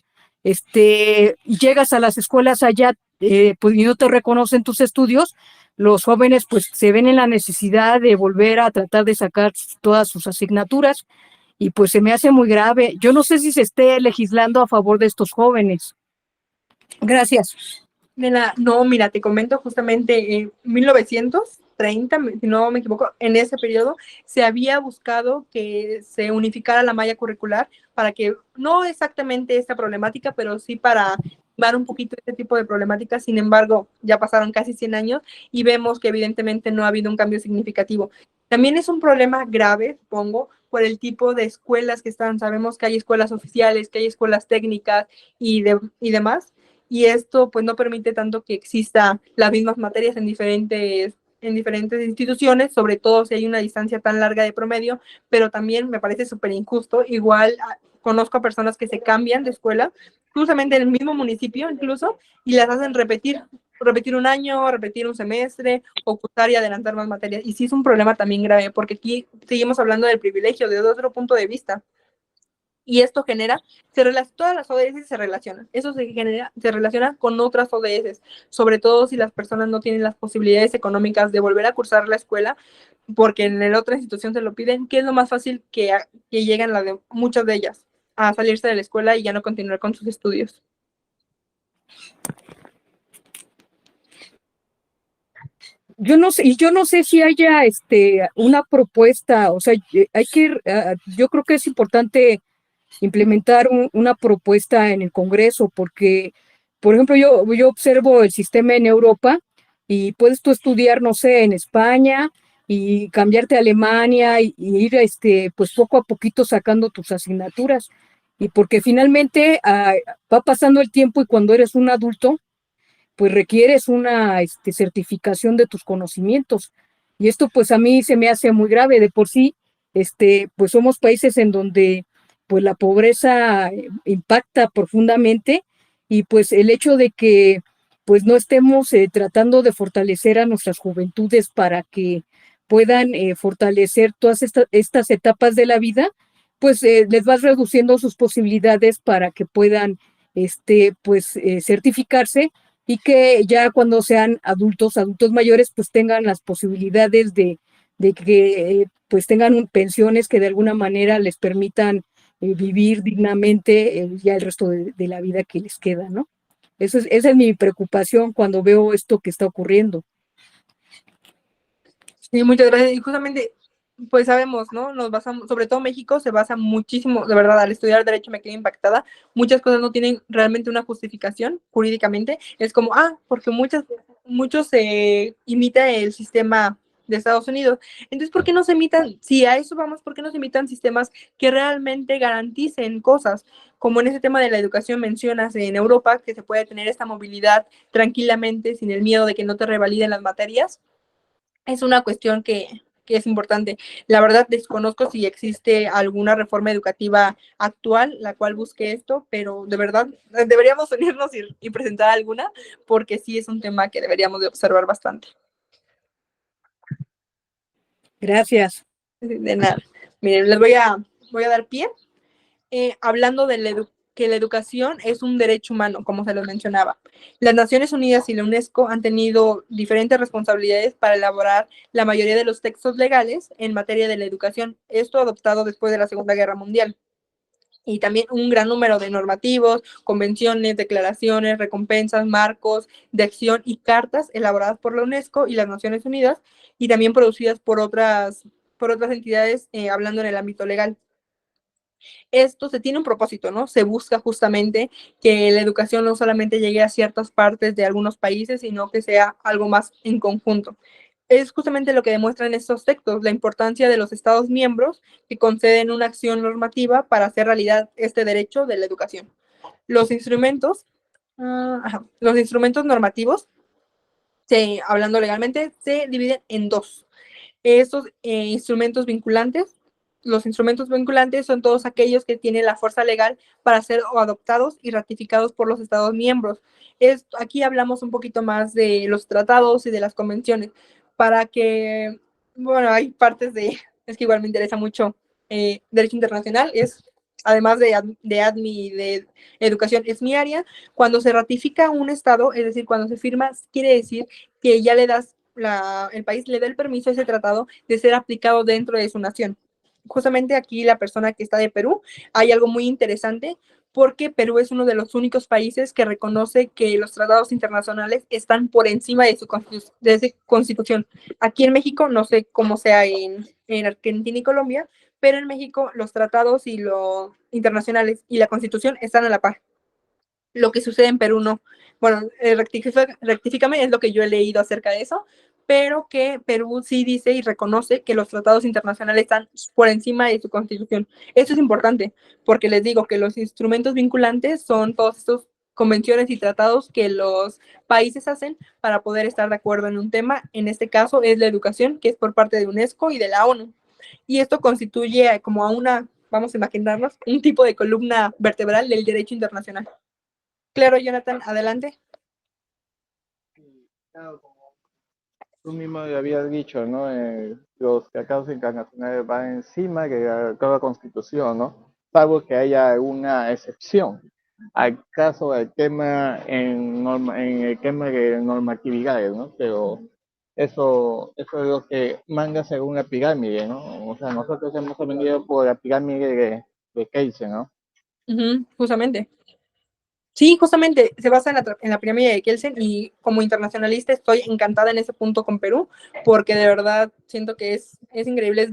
y llegas a las escuelas allá, pues y no te reconocen tus estudios, los jóvenes pues se ven en la necesidad de volver a tratar de sacar todas sus asignaturas y pues se me hace muy grave. Yo no sé si se esté legislando a favor de estos jóvenes. Gracias. No, mira, te comento justamente en 1930, si no me equivoco, en ese periodo se había buscado que se unificara la malla curricular para que, no exactamente esta problemática, pero sí para dar un poquito este tipo de problemáticas. Sin embargo, ya pasaron casi 100 años y vemos que evidentemente no ha habido un cambio significativo. También es un problema grave, supongo, por el tipo de escuelas que están. Sabemos que hay escuelas oficiales, que hay escuelas técnicas y demás, y esto pues no permite tanto que exista las mismas materias en diferentes instituciones, sobre todo si hay una distancia tan larga de promedio, pero también me parece súper injusto. Igual conozco a personas que se cambian de escuela, justamente en el mismo municipio incluso, y las hacen repetir un año, repetir un semestre, o cursar y adelantar más materias. Y sí es un problema también grave, porque aquí seguimos hablando del privilegio desde otro punto de vista. Y esto genera, todas las ODS se relacionan, eso se relaciona con otras ODS, sobre todo si las personas no tienen las posibilidades económicas de volver a cursar la escuela, porque en la otra institución se lo piden, que es lo más fácil que lleguen muchas de ellas a salirse de la escuela y ya no continuar con sus estudios. Yo no sé si haya una propuesta, o sea, yo creo que es importante implementar una propuesta en el Congreso, porque, por ejemplo, yo observo el sistema en Europa y puedes tú estudiar, no sé, en España y cambiarte a Alemania y ir, pues poco a poquito sacando tus asignaturas. Y porque finalmente va pasando el tiempo y cuando eres un adulto, pues requieres una certificación de tus conocimientos. Y esto pues a mí se me hace muy grave. De por sí, pues somos países en donde pues la pobreza impacta profundamente y pues el hecho de que pues no estemos tratando de fortalecer a nuestras juventudes para que puedan fortalecer todas estas etapas de la vida, pues les vas reduciendo sus posibilidades para que puedan pues certificarse y que ya cuando sean adultos mayores, pues tengan las posibilidades de que pues tengan pensiones que de alguna manera les permitan vivir dignamente ya el resto de la vida que les queda, ¿no? Esa es mi preocupación cuando veo esto que está ocurriendo. Sí, muchas gracias. Y justamente, pues sabemos, ¿no? Nos basamos, sobre todo México se basa muchísimo, de verdad, al estudiar Derecho me quedé impactada. Muchas cosas no tienen realmente una justificación jurídicamente. Es como, porque muchos se imita el sistema de Estados Unidos. Entonces, ¿por qué no se imitan? Si a eso vamos, ¿por qué no se imitan sistemas que realmente garanticen cosas? Como en ese tema de la educación mencionas en Europa, que se puede tener esta movilidad tranquilamente sin el miedo de que no te revaliden las materias. Es una cuestión que es importante. La verdad desconozco si existe alguna reforma educativa actual la cual busque esto, pero de verdad deberíamos unirnos y presentar alguna, porque sí es un tema que deberíamos de observar bastante. Gracias. De nada. Miren, les voy a dar pie, hablando de que la educación es un derecho humano, como se los mencionaba. Las Naciones Unidas y la UNESCO han tenido diferentes responsabilidades para elaborar la mayoría de los textos legales en materia de la educación, esto adoptado después de la Segunda Guerra Mundial. Y también un gran número de normativos, convenciones, declaraciones, recompensas, marcos de acción y cartas elaboradas por la UNESCO y las Naciones Unidas, y también producidas por otras entidades, hablando en el ámbito legal. Esto se tiene un propósito, ¿no? Se busca justamente que la educación no solamente llegue a ciertas partes de algunos países, sino que sea algo más en conjunto. es justamente lo que demuestran estos textos, la importancia de los Estados miembros que conceden una acción normativa para hacer realidad este derecho de la educación. Los instrumentos, los instrumentos normativos, hablando legalmente, se dividen en dos. Estos instrumentos vinculantes, los instrumentos vinculantes son todos aquellos que tienen la fuerza legal para ser adoptados y ratificados por los Estados miembros. Aquí hablamos un poquito más de los tratados y de las convenciones, para que, bueno, hay partes es que igual me interesa mucho derecho internacional, además de ADMI y de educación, es mi área. Cuando se ratifica un Estado, es decir, cuando se firma, quiere decir que ya le das el país le da el permiso a ese tratado de ser aplicado dentro de su nación. Justamente aquí la persona que está de Perú, hay algo muy interesante porque Perú es uno de los únicos países que reconoce que los tratados internacionales están por encima de su constitución. Aquí en México, no sé cómo sea en Argentina y Colombia, pero en México los tratados y los internacionales y la constitución están a la par. Lo que sucede en Perú no. Bueno, rectifícame, es lo que yo he leído acerca de eso, pero que Perú sí dice y reconoce que los tratados internacionales están por encima de su constitución. Esto es importante, porque les digo que los instrumentos vinculantes son todos estos convenciones y tratados que los países hacen para poder estar de acuerdo en un tema. En este caso es la educación, que es por parte de UNESCO y de la ONU. Y esto constituye como a vamos a imaginarnos, un tipo de columna vertebral del derecho internacional. Claro, Jonathan, adelante. Claro, como tú mismo habías dicho, ¿no? Los tratados internacionales van encima de toda constitución, ¿no? Salvo que haya una excepción al caso del tema en el tema de normatividades, ¿no? Pero eso es lo que manda según la pirámide, ¿no? O sea, nosotros hemos aprendido por la pirámide de Kelsen, ¿no? Justamente. Sí, justamente se basa en la pirámide de Kelsen y como internacionalista estoy encantada en ese punto con Perú porque de verdad siento que es increíble,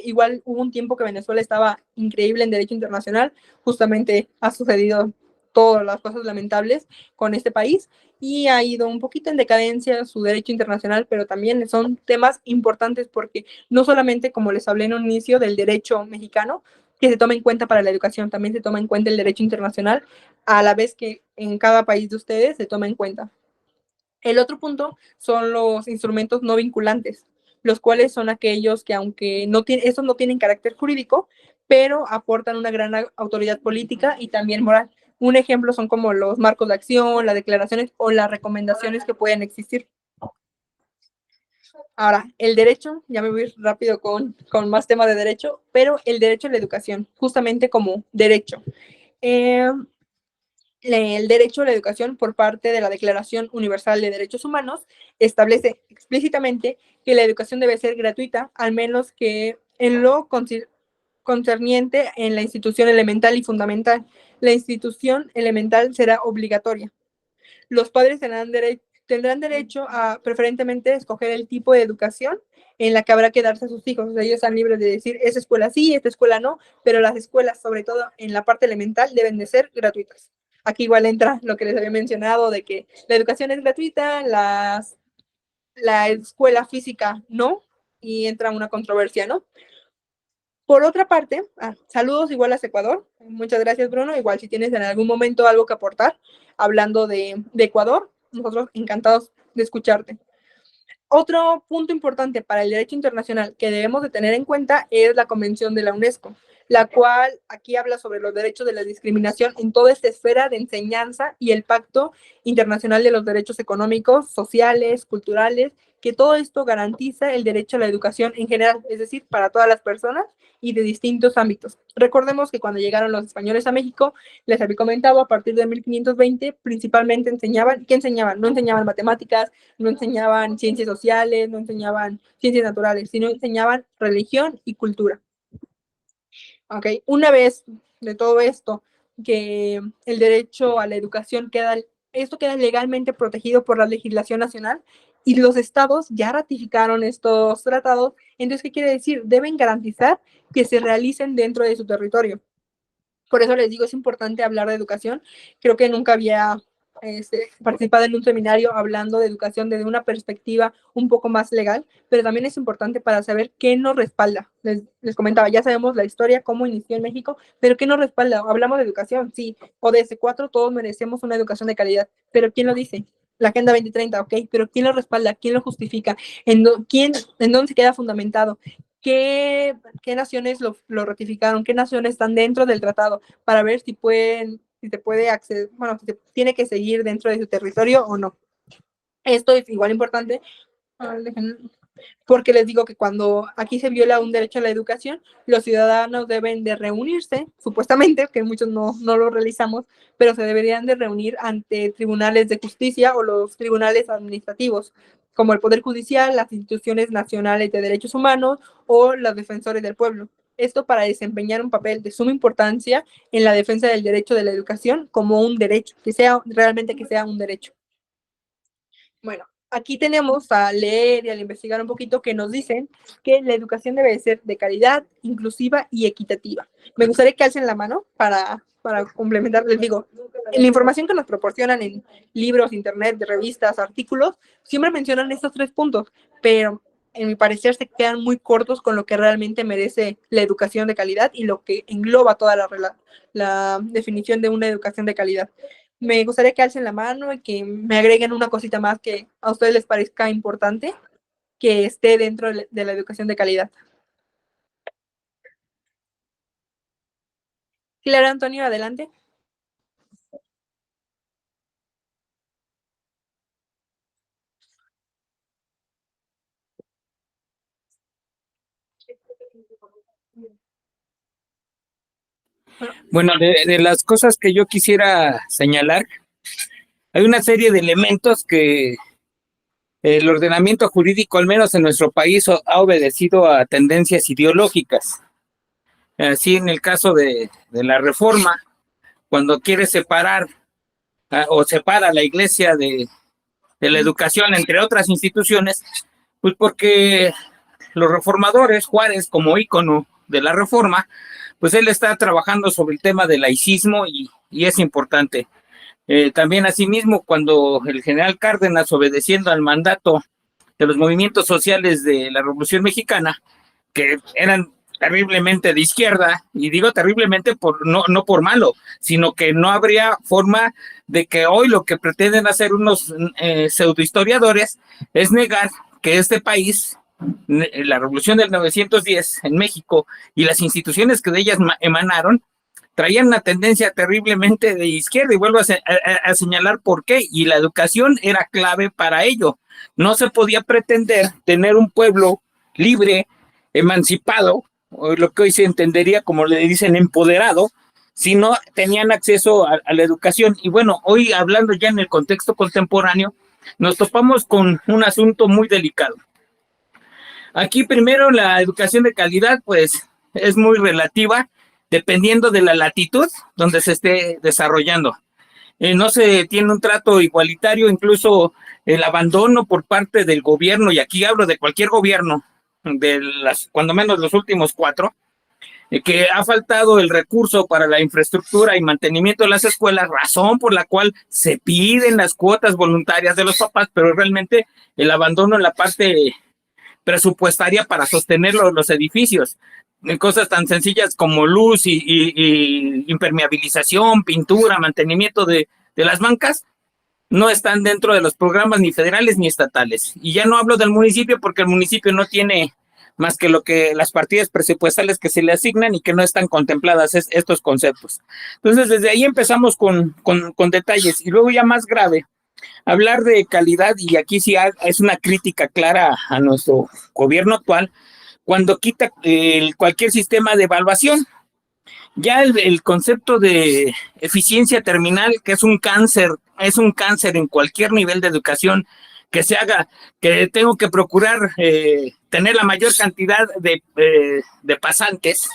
igual hubo un tiempo que Venezuela estaba increíble en derecho internacional, justamente ha sucedido todas las cosas lamentables con este país y ha ido un poquito en decadencia su derecho internacional, pero también son temas importantes porque no solamente, como les hablé en un inicio, del derecho mexicano, que se toma en cuenta para la educación, también se toma en cuenta el derecho internacional, a la vez que en cada país de ustedes se toma en cuenta. El otro punto son los instrumentos no vinculantes, los cuales son aquellos que aunque estos no tienen carácter jurídico, pero aportan una gran autoridad política y también moral. Un ejemplo son como los marcos de acción, las declaraciones o las recomendaciones que pueden existir. Ahora, el derecho, ya me voy rápido con más temas de derecho, pero el derecho a la educación, justamente como derecho. El derecho a la educación por parte de la Declaración Universal de Derechos Humanos establece explícitamente que la educación debe ser gratuita, al menos que en lo concerniente en la institución elemental y fundamental. La institución elemental será obligatoria. Los padres tendrán derecho a preferentemente escoger el tipo de educación en la que habrá que darse a sus hijos. O sea, ellos están libres de decir, esta escuela sí, esta escuela no, pero las escuelas, sobre todo en la parte elemental, deben de ser gratuitas. Aquí igual entra lo que les había mencionado de que la educación es gratuita, la escuela física no, y entra una controversia, ¿no? Por otra parte, saludos igual a Ecuador. Muchas gracias, Bruno. Igual si tienes en algún momento algo que aportar, hablando de Ecuador, nosotros encantados de escucharte. Otro punto importante para el derecho internacional que debemos de tener en cuenta es la Convención de la UNESCO, la cual aquí habla sobre los derechos de la discriminación en toda esta esfera de enseñanza y el Pacto Internacional de los Derechos Económicos, Sociales, Culturales, que todo esto garantiza el derecho a la educación en general, es decir, para todas las personas y de distintos ámbitos. Recordemos que cuando llegaron los españoles a México, les había comentado, a partir de 1520, principalmente ¿qué enseñaban? No enseñaban matemáticas, no enseñaban ciencias sociales, no enseñaban ciencias naturales, sino enseñaban religión y cultura. Ok, una vez de todo esto, que el derecho a la educación queda legalmente protegido por la legislación nacional y los estados ya ratificaron estos tratados, entonces, ¿qué quiere decir? Deben garantizar que se realicen dentro de su territorio. Por eso les digo, es importante hablar de educación. Creo que nunca había participado en un seminario hablando de educación desde una perspectiva un poco más legal, pero también es importante para saber qué nos respalda. Les comentaba, ya sabemos la historia, cómo inició en México, pero ¿qué nos respalda? Hablamos de educación, sí, ODS 4, todos merecemos una educación de calidad, pero ¿quién lo dice? La Agenda 2030, ok, pero ¿quién lo respalda? ¿Quién lo justifica? ¿En dónde se queda fundamentado? ¿Qué naciones lo ratificaron? ¿Qué naciones están dentro del tratado? Para ver si se puede acceder, bueno, si se tiene que seguir dentro de su territorio o no. Esto es igual importante, porque les digo que cuando aquí se viola un derecho a la educación, los ciudadanos deben de reunirse, supuestamente, que muchos no lo realizamos, pero se deberían de reunir ante tribunales de justicia o los tribunales administrativos, como el Poder Judicial, las instituciones nacionales de derechos humanos o los defensores del pueblo. Esto para desempeñar un papel de suma importancia en la defensa del derecho de la educación como un derecho, que sea realmente que sea un derecho. Bueno, aquí tenemos a leer y al investigar un poquito que nos dicen que la educación debe ser de calidad, inclusiva y equitativa. Me gustaría que alcen la mano para complementar, les digo, en la información que nos proporcionan en libros, internet, de revistas, artículos, siempre mencionan estos 3 puntos, pero en mi parecer se quedan muy cortos con lo que realmente merece la educación de calidad y lo que engloba toda la definición de una educación de calidad. Me gustaría que alcen la mano y que me agreguen una cosita más que a ustedes les parezca importante que esté dentro de la educación de calidad. Claro, Antonio, adelante. Bueno, de las cosas que yo quisiera señalar, hay una serie de elementos que el ordenamiento jurídico, al menos en nuestro país, ha obedecido a tendencias ideológicas. Así en el caso de la reforma, cuando quiere separar o separa la iglesia de la educación, entre otras instituciones, pues porque los reformadores, Juárez como ícono de la reforma, pues él está trabajando sobre el tema del laicismo y es importante. También asimismo, cuando el general Cárdenas, obedeciendo al mandato de los movimientos sociales de la Revolución Mexicana, que eran terriblemente de izquierda, y digo terriblemente no por malo, sino que no habría forma de que hoy lo que pretenden hacer unos pseudohistoriadores es negar que este país, la Revolución del 910 en México y las instituciones que de ellas emanaron, traían una tendencia terriblemente de izquierda, y vuelvo a señalar por qué, y la educación era clave para ello. No se podía pretender tener un pueblo libre, emancipado, o lo que hoy se entendería como le dicen empoderado, si no tenían acceso a la educación. Y bueno, hoy hablando ya en el contexto contemporáneo, nos topamos con un asunto muy delicado. Aquí primero la educación de calidad pues es muy relativa, dependiendo de la latitud donde se esté desarrollando. No se tiene un trato igualitario, incluso el abandono por parte del gobierno, y aquí hablo de cualquier gobierno, cuando menos los últimos 4, que ha faltado el recurso para la infraestructura y mantenimiento de las escuelas, razón por la cual se piden las cuotas voluntarias de los papás, pero realmente el abandono en la parte presupuestaria para sostener los edificios, en cosas tan sencillas como luz y impermeabilización, pintura, mantenimiento de las bancas, no están dentro de los programas ni federales ni estatales. Y ya no hablo del municipio, porque el municipio no tiene más que las partidas presupuestales que se le asignan y que no están contempladas estos conceptos. Entonces, desde ahí empezamos con detalles. Y luego ya más grave, hablar de calidad, y aquí sí es una crítica clara a nuestro gobierno actual, cuando quita cualquier sistema de evaluación. Ya el concepto de eficiencia terminal, que es un cáncer en cualquier nivel de educación que se haga, que tengo que procurar tener la mayor cantidad de pasantes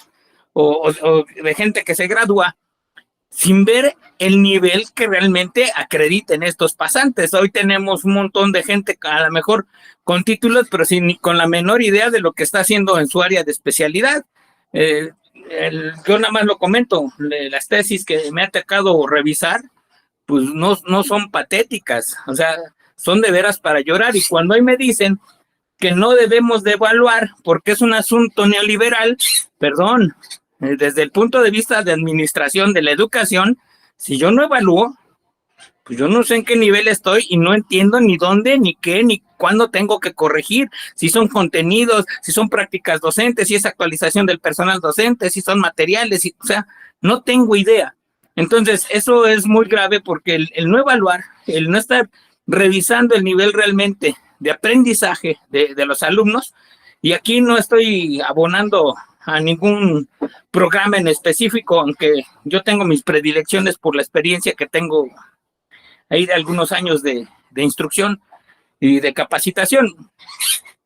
o de gente que se gradúa, sin ver el nivel que realmente acrediten estos pasantes. Hoy tenemos un montón de gente a lo mejor con títulos, pero con la menor idea de lo que está haciendo en su área de especialidad. Yo nada más lo comento, las tesis que me ha tocado revisar, pues no son patéticas, o sea, son de veras para llorar. Y cuando ahí me dicen que no debemos de evaluar porque es un asunto neoliberal, perdón, desde el punto de vista de administración de la educación, si yo no evalúo, pues yo no sé en qué nivel estoy y no entiendo ni dónde, ni qué, ni cuándo tengo que corregir, si son contenidos, si son prácticas docentes, si es actualización del personal docente, si son materiales, o sea, no tengo idea. Entonces, eso es muy grave porque el no evaluar, el no estar revisando el nivel realmente de aprendizaje de los alumnos, y aquí no estoy abonando a ningún programa en específico, aunque yo tengo mis predilecciones por la experiencia que tengo ahí de algunos años de instrucción y de capacitación.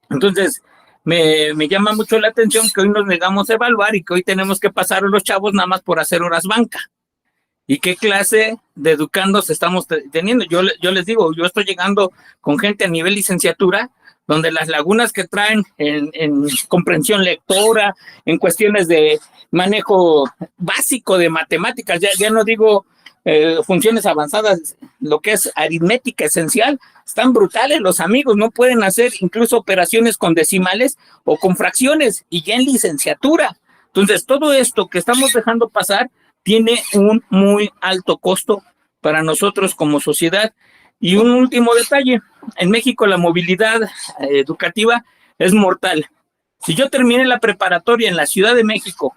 Entonces, me llama mucho la atención que hoy nos negamos a evaluar y que hoy tenemos que pasar a los chavos nada más por hacer horas banca. ¿Y qué clase de educandos estamos teniendo? Yo les digo, yo estoy llegando con gente a nivel licenciatura, donde las lagunas que traen en comprensión lectora, en cuestiones de manejo básico de matemáticas, ya no digo funciones avanzadas, lo que es aritmética esencial, están brutales los amigos, no pueden hacer incluso operaciones con decimales o con fracciones, y ya en licenciatura. Entonces, todo esto que estamos dejando pasar tiene un muy alto costo para nosotros como sociedad. Y un último detalle, en México la movilidad educativa es mortal. Si yo terminé la preparatoria en la Ciudad de México,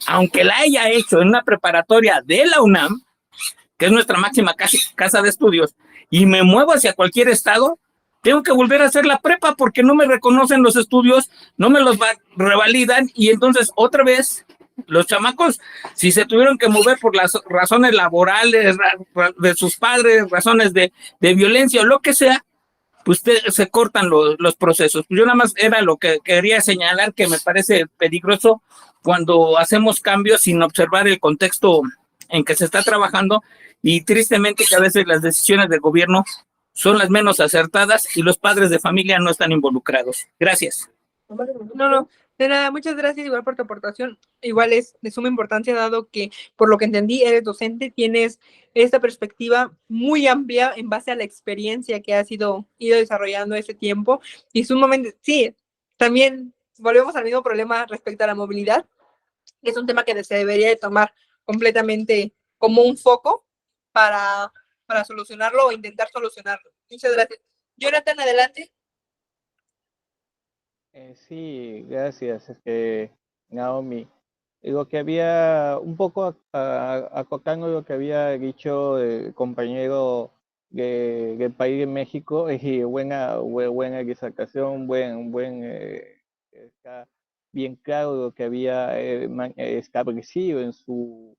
aunque la haya hecho en una preparatoria de la UNAM, que es nuestra máxima casa de estudios, y me muevo hacia cualquier estado, tengo que volver a hacer la prepa porque no me reconocen los estudios, no me los revalidan, y entonces otra vez los chamacos, si se tuvieron que mover por las razones laborales de sus padres, razones de violencia o lo que sea, pues se cortan los procesos. Yo nada más era lo que quería señalar, que me parece peligroso cuando hacemos cambios sin observar el contexto en que se está trabajando, y tristemente que a veces las decisiones del gobierno son las menos acertadas y los padres de familia no están involucrados. Gracias. No, de nada, muchas gracias igual por tu aportación. Igual es de suma importancia, dado que, por lo que entendí, eres docente, tienes esta perspectiva muy amplia en base a la experiencia que has ido desarrollando ese tiempo. Y sumamente, sí, también volvemos al mismo problema respecto a la movilidad. Es un tema que se debería de tomar completamente como un foco para solucionarlo o intentar solucionarlo. Muchas gracias. Jonathan, adelante. Sí, gracias, Naomi. Lo que había, un poco acotando lo que había dicho el compañero del país de México, y buena disertación, está bien claro lo que había establecido en su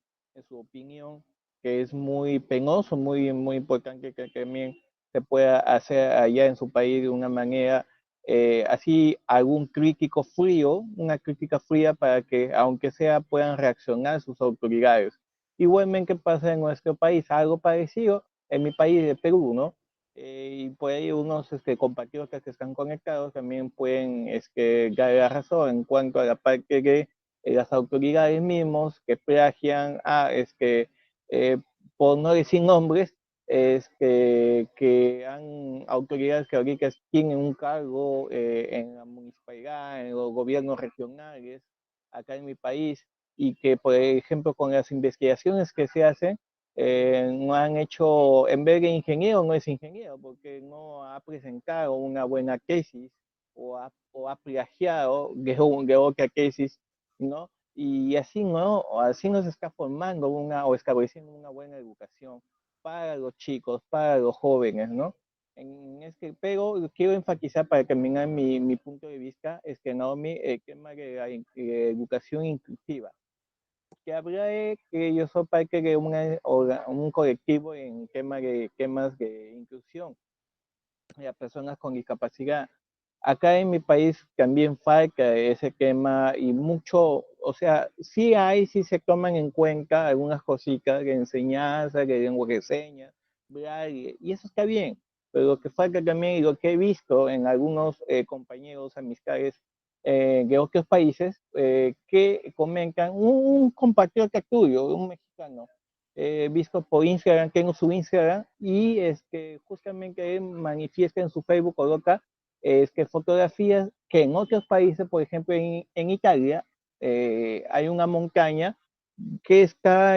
opinión, que es muy penoso, muy importante que también se pueda hacer allá en su país de una manera así algún crítico frío, una crítica fría para que, aunque sea, puedan reaccionar sus autoridades. Igualmente pasa en nuestro país, algo parecido en mi país de Perú, ¿no? Y por ahí unos compatriotas que están conectados también pueden dar la razón en cuanto a la parte de las autoridades mismos que plagian por no decir nombres, que han autoridades que ahorita tienen un cargo en la municipalidad, en los gobiernos regionales, acá en mi país, y que, por ejemplo, con las investigaciones que se hacen, no han hecho, en vez de ingeniero, no es ingeniero, porque no ha presentado una buena tesis o ha plagiado de otra tesis, ¿no? Y así no se está formando o estableciendo una buena educación para los chicos, para los jóvenes, ¿no? Pero quiero enfatizar para terminar mi punto de vista, Naomi, el tema de la educación inclusiva. Que habla de que yo soy parte de un colectivo en temas de inclusión de personas con discapacidad. Acá en mi país también falta ese tema y mucho, o sea, sí se toman en cuenta algunas cositas de enseñanza, de lengua de señas, y eso está bien, pero lo que falta también y lo que he visto en algunos compañeros, amistades de otros países que comentan, un compatriota tuyo, un mexicano, visto por Instagram, tengo su Instagram, y justamente él manifiesta en su Facebook, coloca fotografías que en otros países, por ejemplo en Italia, hay una montaña que está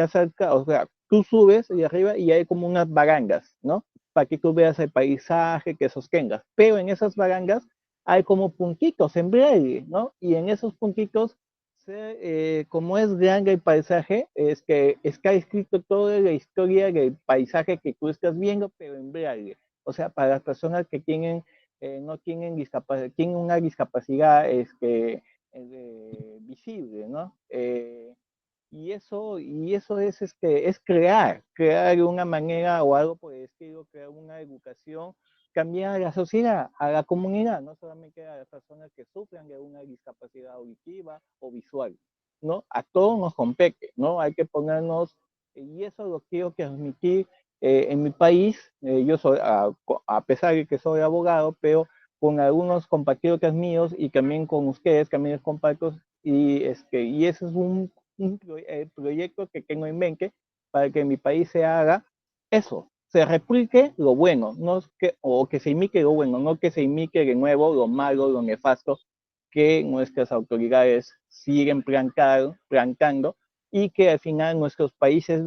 cerca, o sea, tú subes y arriba y hay como unas barandas, ¿no? Para que tú veas el paisaje, que sostengas. Pero en esas barandas hay como puntitos en braille, ¿no? Y en esos puntitos, como es grande el paisaje, es que está escrito toda la historia del paisaje que tú estás viendo, pero en braille. O sea, para las personas que no tienen tienen una discapacidad visible, ¿no? Y eso es crear una manera o algo por el estilo, crear una educación, cambiar a la sociedad, a la comunidad, no solamente a las personas que sufran de una discapacidad auditiva o visual, ¿no? A todos nos compete, ¿no? Hay que ponernos, y eso lo quiero transmitir en mi país. Yo soy, a pesar de que soy abogado, pero con algunos compatriotas míos y también con ustedes, también les comparto, y ese es un proyecto que tengo en mente para que en mi país se haga eso, se replique lo bueno, o que se imite lo bueno, no que se imite de nuevo lo malo, lo nefasto que nuestras autoridades siguen plantando, y que al final nuestros países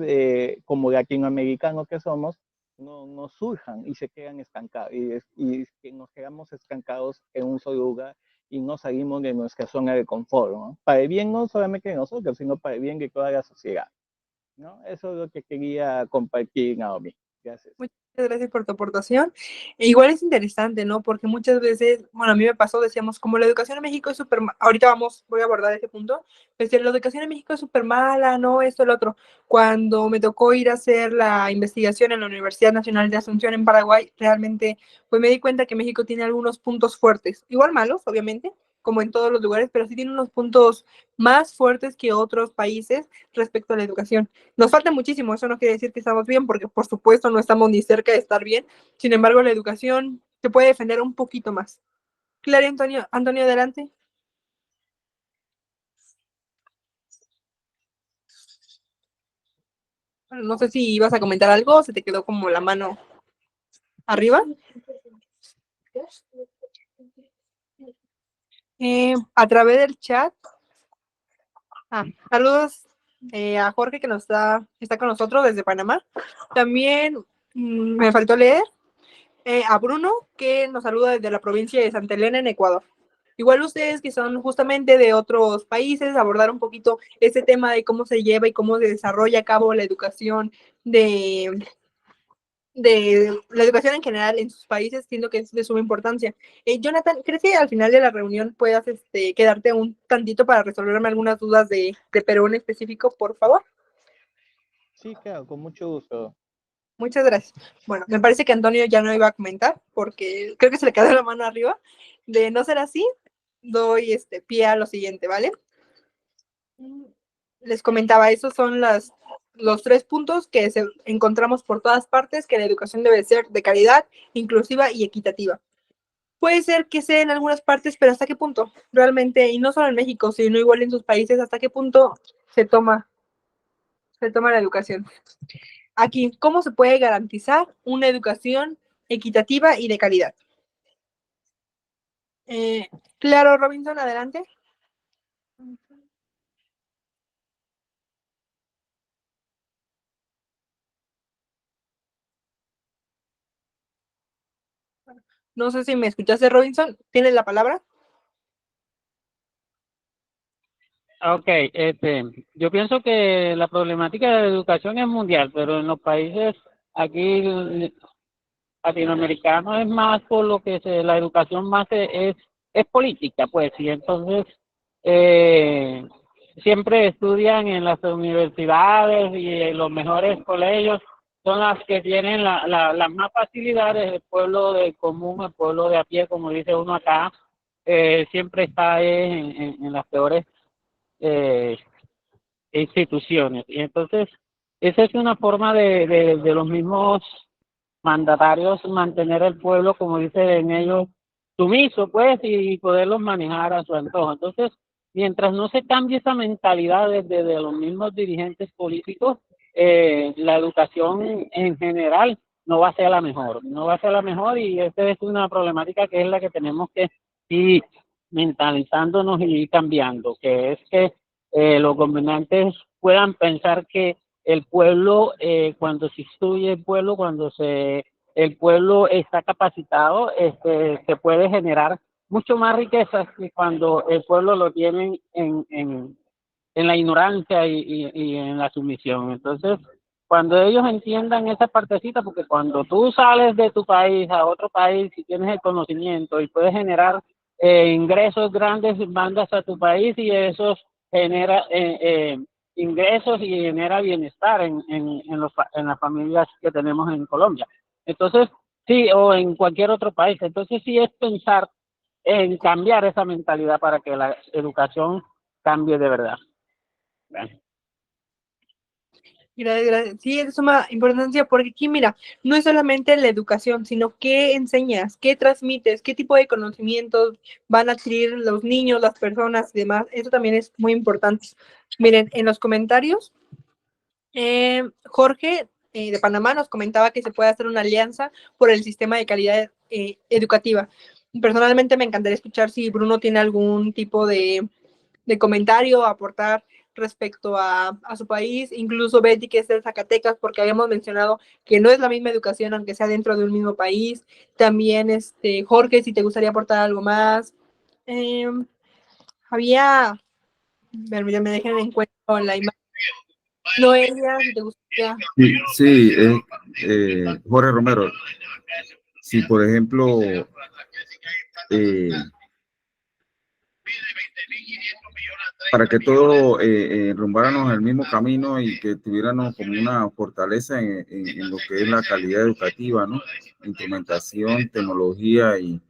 como latinoamericanos que somos, no surjan y se quedan estancados, y que nos quedamos estancados en un solo lugar y no salimos de nuestra zona de confort, ¿no? Para el bien no solamente de nosotros, sino para el bien de toda la sociedad, ¿no? Eso es lo que quería compartir, Naomi. Gracias. Muchas gracias por tu aportación. Igual es interesante, ¿no? Porque muchas veces, bueno, a mí me pasó, decíamos, como la educación en México es súper, ahorita voy a abordar ese punto, decía, la educación en México es súper mala, ¿no? Esto, el otro. Cuando me tocó ir a hacer la investigación en la Universidad Nacional de Asunción en Paraguay, realmente, pues me di cuenta que México tiene algunos puntos fuertes, igual malos, obviamente, como en todos los lugares, pero sí tiene unos puntos más fuertes que otros países respecto a la educación. Nos falta muchísimo, eso no quiere decir que estamos bien, porque por supuesto no estamos ni cerca de estar bien. Sin embargo, la educación se puede defender un poquito más. Claro, Antonio, adelante. Bueno, no sé si ibas a comentar algo, se te quedó como la mano arriba. A través del chat. Saludos a Jorge que está con nosotros desde Panamá. También me faltó leer a Bruno que nos saluda desde la provincia de Santa Elena en Ecuador. Igual ustedes que son justamente de otros países, abordar un poquito ese tema de cómo se lleva y cómo se desarrolla a cabo la educación de la educación en general en sus países, siento que es de suma importancia. Jonathan, ¿crees que al final de la reunión puedas quedarte un tantito para resolverme algunas dudas de Perú en específico, por favor? Sí, claro, con mucho gusto. Muchas gracias. Bueno, me parece que Antonio ya no iba a comentar porque creo que se le quedó la mano arriba. De no ser así, doy pie a lo siguiente, ¿vale? Les comentaba, esos son los 3 puntos que encontramos por todas partes, que la educación debe ser de calidad, inclusiva y equitativa. Puede ser que sea en algunas partes, pero ¿hasta qué punto? Realmente, y no solo en México, sino igual en sus países, ¿hasta qué punto se toma la educación? Aquí, ¿cómo se puede garantizar una educación equitativa y de calidad? Claro, Robinson, adelante. No sé si me escuchaste, Robinson. ¿Tienes la palabra? Ok, yo pienso que la problemática de la educación es mundial, pero en los países aquí latinoamericanos es más por lo que la educación más es política, pues, y entonces siempre estudian en las universidades y en los mejores colegios son las que tienen las más facilidades. El pueblo de común, el pueblo de a pie, como dice uno acá, siempre está en las peores eh, instituciones. Y entonces, esa es una forma de los mismos mandatarios mantener el pueblo, como dicen ellos, sumiso, pues, y poderlos manejar a su antojo. Entonces, mientras no se cambie esa mentalidad desde los mismos dirigentes políticos, la educación en general no va a ser la mejor, y esta es una problemática que es la que tenemos que ir mentalizándonos y ir cambiando, que es que los gobernantes puedan pensar que el pueblo, cuando se instruye el pueblo está capacitado, se puede generar mucho más riquezas que cuando el pueblo lo tiene en la ignorancia y en la sumisión. Entonces, cuando ellos entiendan esa partecita, porque cuando tú sales de tu país a otro país y tienes el conocimiento y puedes generar ingresos grandes, mandas a tu país y esos genera ingresos y genera bienestar en las familias que tenemos en Colombia. Entonces, sí, o en cualquier otro país. Entonces, sí es pensar en cambiar esa mentalidad para que la educación cambie de verdad. Bueno. Gracias. Sí, es de suma importancia porque aquí, mira, no es solamente la educación, sino qué enseñas, qué transmites, qué tipo de conocimientos van a adquirir los niños, las personas y demás. Eso también es muy importante. Miren, en los comentarios, Jorge de Panamá nos comentaba que se puede hacer una alianza por el sistema de calidad educativa. Personalmente me encantaría escuchar si Bruno tiene algún tipo de comentario, aportar respecto a su país, incluso Betty, que es de Zacatecas, porque habíamos mencionado que no es la misma educación, aunque sea dentro de un mismo país. También, Jorge, si te gustaría aportar algo más. Había, me dejen en cuenta la imagen. Noelia, si te gustaría. Sí, Jorge Romero, si por ejemplo para que todos enrumbáramos el mismo camino y que tuviéramos como una fortaleza en lo que es la calidad educativa, ¿no? Instrumentación, tecnología y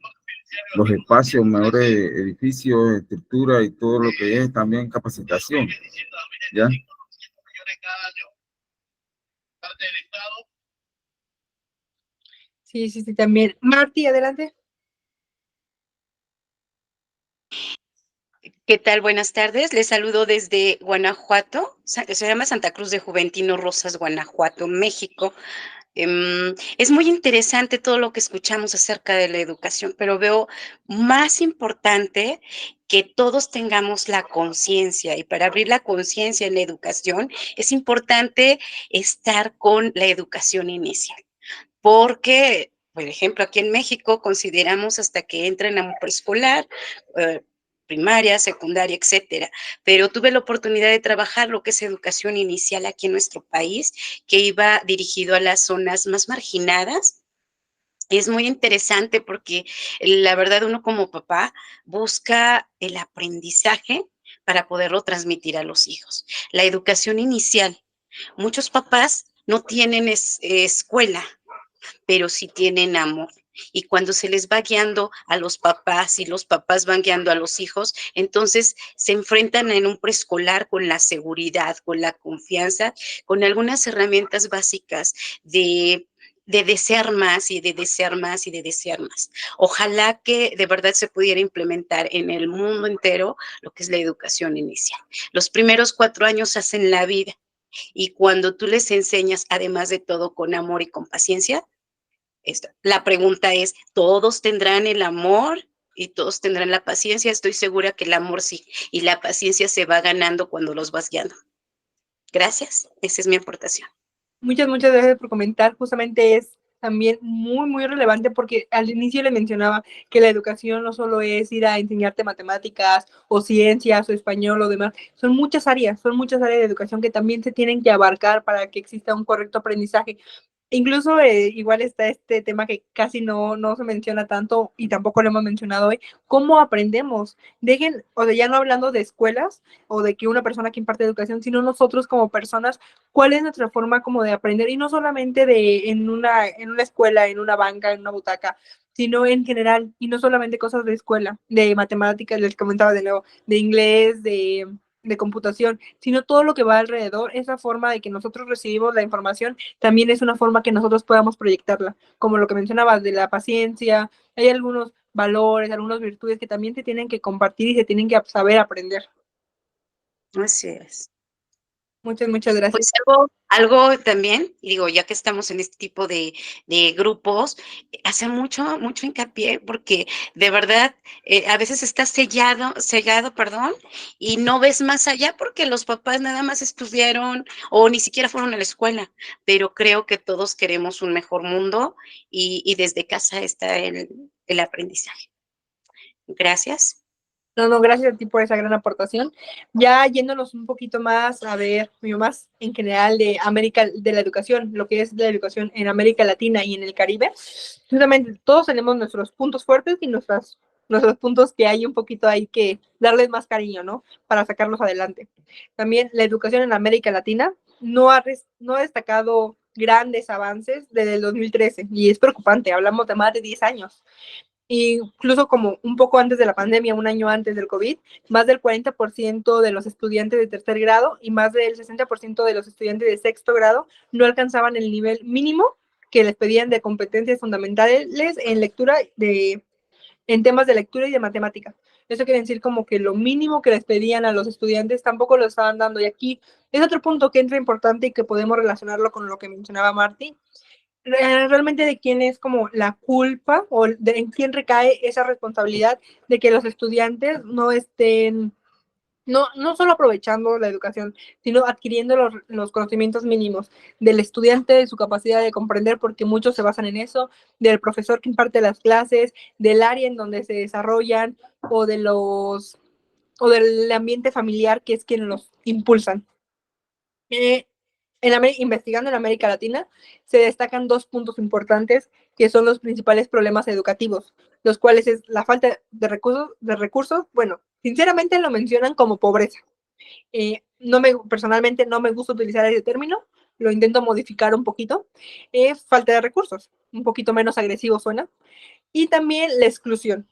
los espacios, mejores edificios, estructura y todo lo que es también capacitación, ¿ya? Sí, también. Marti, adelante. ¿Qué tal? Buenas tardes. Les saludo desde Guanajuato. Se llama Santa Cruz de Juventino Rosas, Guanajuato, México. Es muy interesante todo lo que escuchamos acerca de la educación, pero veo más importante que todos tengamos la conciencia, y para abrir la conciencia en la educación es importante estar con la educación inicial, porque, por ejemplo, aquí en México consideramos hasta que entren a un preescolar, primaria, secundaria, etcétera. Pero tuve la oportunidad de trabajar lo que es educación inicial aquí en nuestro país, que iba dirigido a las zonas más marginadas. Y es muy interesante porque la verdad uno como papá busca el aprendizaje para poderlo transmitir a los hijos. La educación inicial. Muchos papás no tienen escuela, pero sí tienen amor. Y cuando se les va guiando a los papás y los papás van guiando a los hijos, entonces se enfrentan en un preescolar con la seguridad, con la confianza, con algunas herramientas básicas de desear más y de desear más y de desear más. Ojalá que de verdad se pudiera implementar en el mundo entero lo que es la educación inicial. Los primeros 4 años hacen la vida, y cuando tú les enseñas, además de todo, con amor y con paciencia, la pregunta es, ¿todos tendrán el amor y todos tendrán la paciencia? Estoy segura que el amor sí, y la paciencia se va ganando cuando los vas guiando. Gracias, esa es mi aportación. Muchas gracias por comentar. Justamente es también muy relevante porque al inicio le mencionaba que la educación no solo es ir a enseñarte matemáticas o ciencias o español o demás, son muchas áreas de educación que también se tienen que abarcar para que exista un correcto aprendizaje. Incluso igual está este tema que casi no se menciona tanto y tampoco lo hemos mencionado hoy, ¿cómo aprendemos? O sea, ya no hablando de escuelas o de que una persona que imparte educación, sino nosotros como personas, ¿cuál es nuestra forma como de aprender? Y no solamente en una escuela, en una banca, en una butaca, sino en general, y no solamente cosas de escuela, de matemáticas, les comentaba de nuevo, de inglés, de computación, sino todo lo que va alrededor, esa forma de que nosotros recibimos la información también es una forma que nosotros podamos proyectarla, como lo que mencionabas de la paciencia, hay algunos valores, algunas virtudes que también se tienen que compartir y se tienen que saber aprender. Así es. Muchas gracias. Pues algo también, y digo, ya que estamos en este tipo de grupos, hacer mucho hincapié, porque de verdad a veces estás cegado, perdón, y no ves más allá porque los papás nada más estudiaron o ni siquiera fueron a la escuela, pero creo que todos queremos un mejor mundo y desde casa está el aprendizaje. Gracias. No, gracias a ti por esa gran aportación. Ya yéndonos un poquito más a ver, más en general de América, de la educación, lo que es la educación en América Latina y en el Caribe, justamente todos tenemos nuestros puntos fuertes y nuestros puntos que hay un poquito hay que darles más cariño, ¿no? Para sacarlos adelante. También la educación en América Latina no ha destacado grandes avances desde el 2013 y es preocupante, hablamos de más de 10 años. Incluso como un poco antes de la pandemia, un año antes del COVID, más del 40% de los estudiantes de tercer grado y más del 60% de los estudiantes de sexto grado no alcanzaban el nivel mínimo que les pedían de competencias fundamentales en lectura, en temas de lectura y de matemática. Eso quiere decir como que lo mínimo que les pedían a los estudiantes tampoco lo estaban dando. Y aquí es otro punto que entra importante y que podemos relacionarlo con lo que mencionaba Marty, realmente de quién es como la culpa o en quién recae esa responsabilidad de que los estudiantes no estén, no solo aprovechando la educación, sino adquiriendo los conocimientos mínimos del estudiante, de su capacidad de comprender, porque muchos se basan en eso, del profesor que imparte las clases, del área en donde se desarrollan o del ambiente familiar que es quien los impulsan. Investigando en América Latina, se destacan dos puntos importantes que son los principales problemas educativos, los cuales es la falta de recursos. Bueno, sinceramente lo mencionan como pobreza. Personalmente no me gusta utilizar ese término, lo intento modificar un poquito. Falta de recursos, un poquito menos agresivo suena. Y también la exclusión.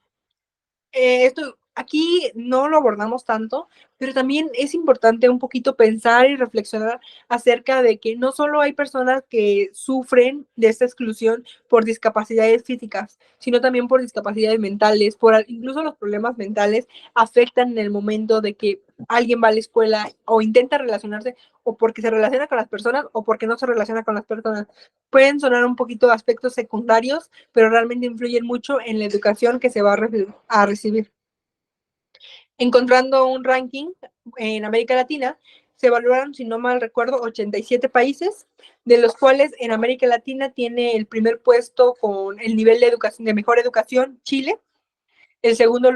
Esto aquí no lo abordamos tanto, pero también es importante un poquito pensar y reflexionar acerca de que no solo hay personas que sufren de esta exclusión por discapacidades físicas, sino también por discapacidades mentales, incluso los problemas mentales afectan en el momento de que alguien va a la escuela o intenta relacionarse, o porque se relaciona con las personas o porque no se relaciona con las personas. Pueden sonar un poquito aspectos secundarios, pero realmente influyen mucho en la educación que se va a recibir. Encontrando un ranking en América Latina, se evaluaron, si no mal recuerdo, 87 países, de los cuales en América Latina tiene el primer puesto con el nivel de mejor educación, Chile. El segundo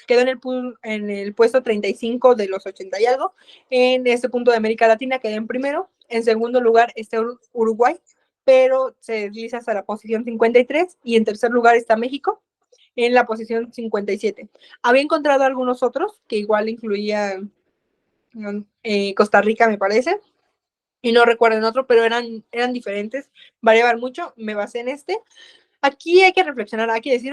quedó en el puesto 35 de los 80 y algo. En este punto de América Latina quedó en primero. En segundo lugar está Uruguay, pero se desliza hasta la posición 53. Y en tercer lugar está México, en la posición 57. Había encontrado algunos otros, que igual incluían Costa Rica, me parece, y no recuerdo en otro, pero eran diferentes, variaban mucho, me basé en este. Aquí hay que reflexionar, hay que decir,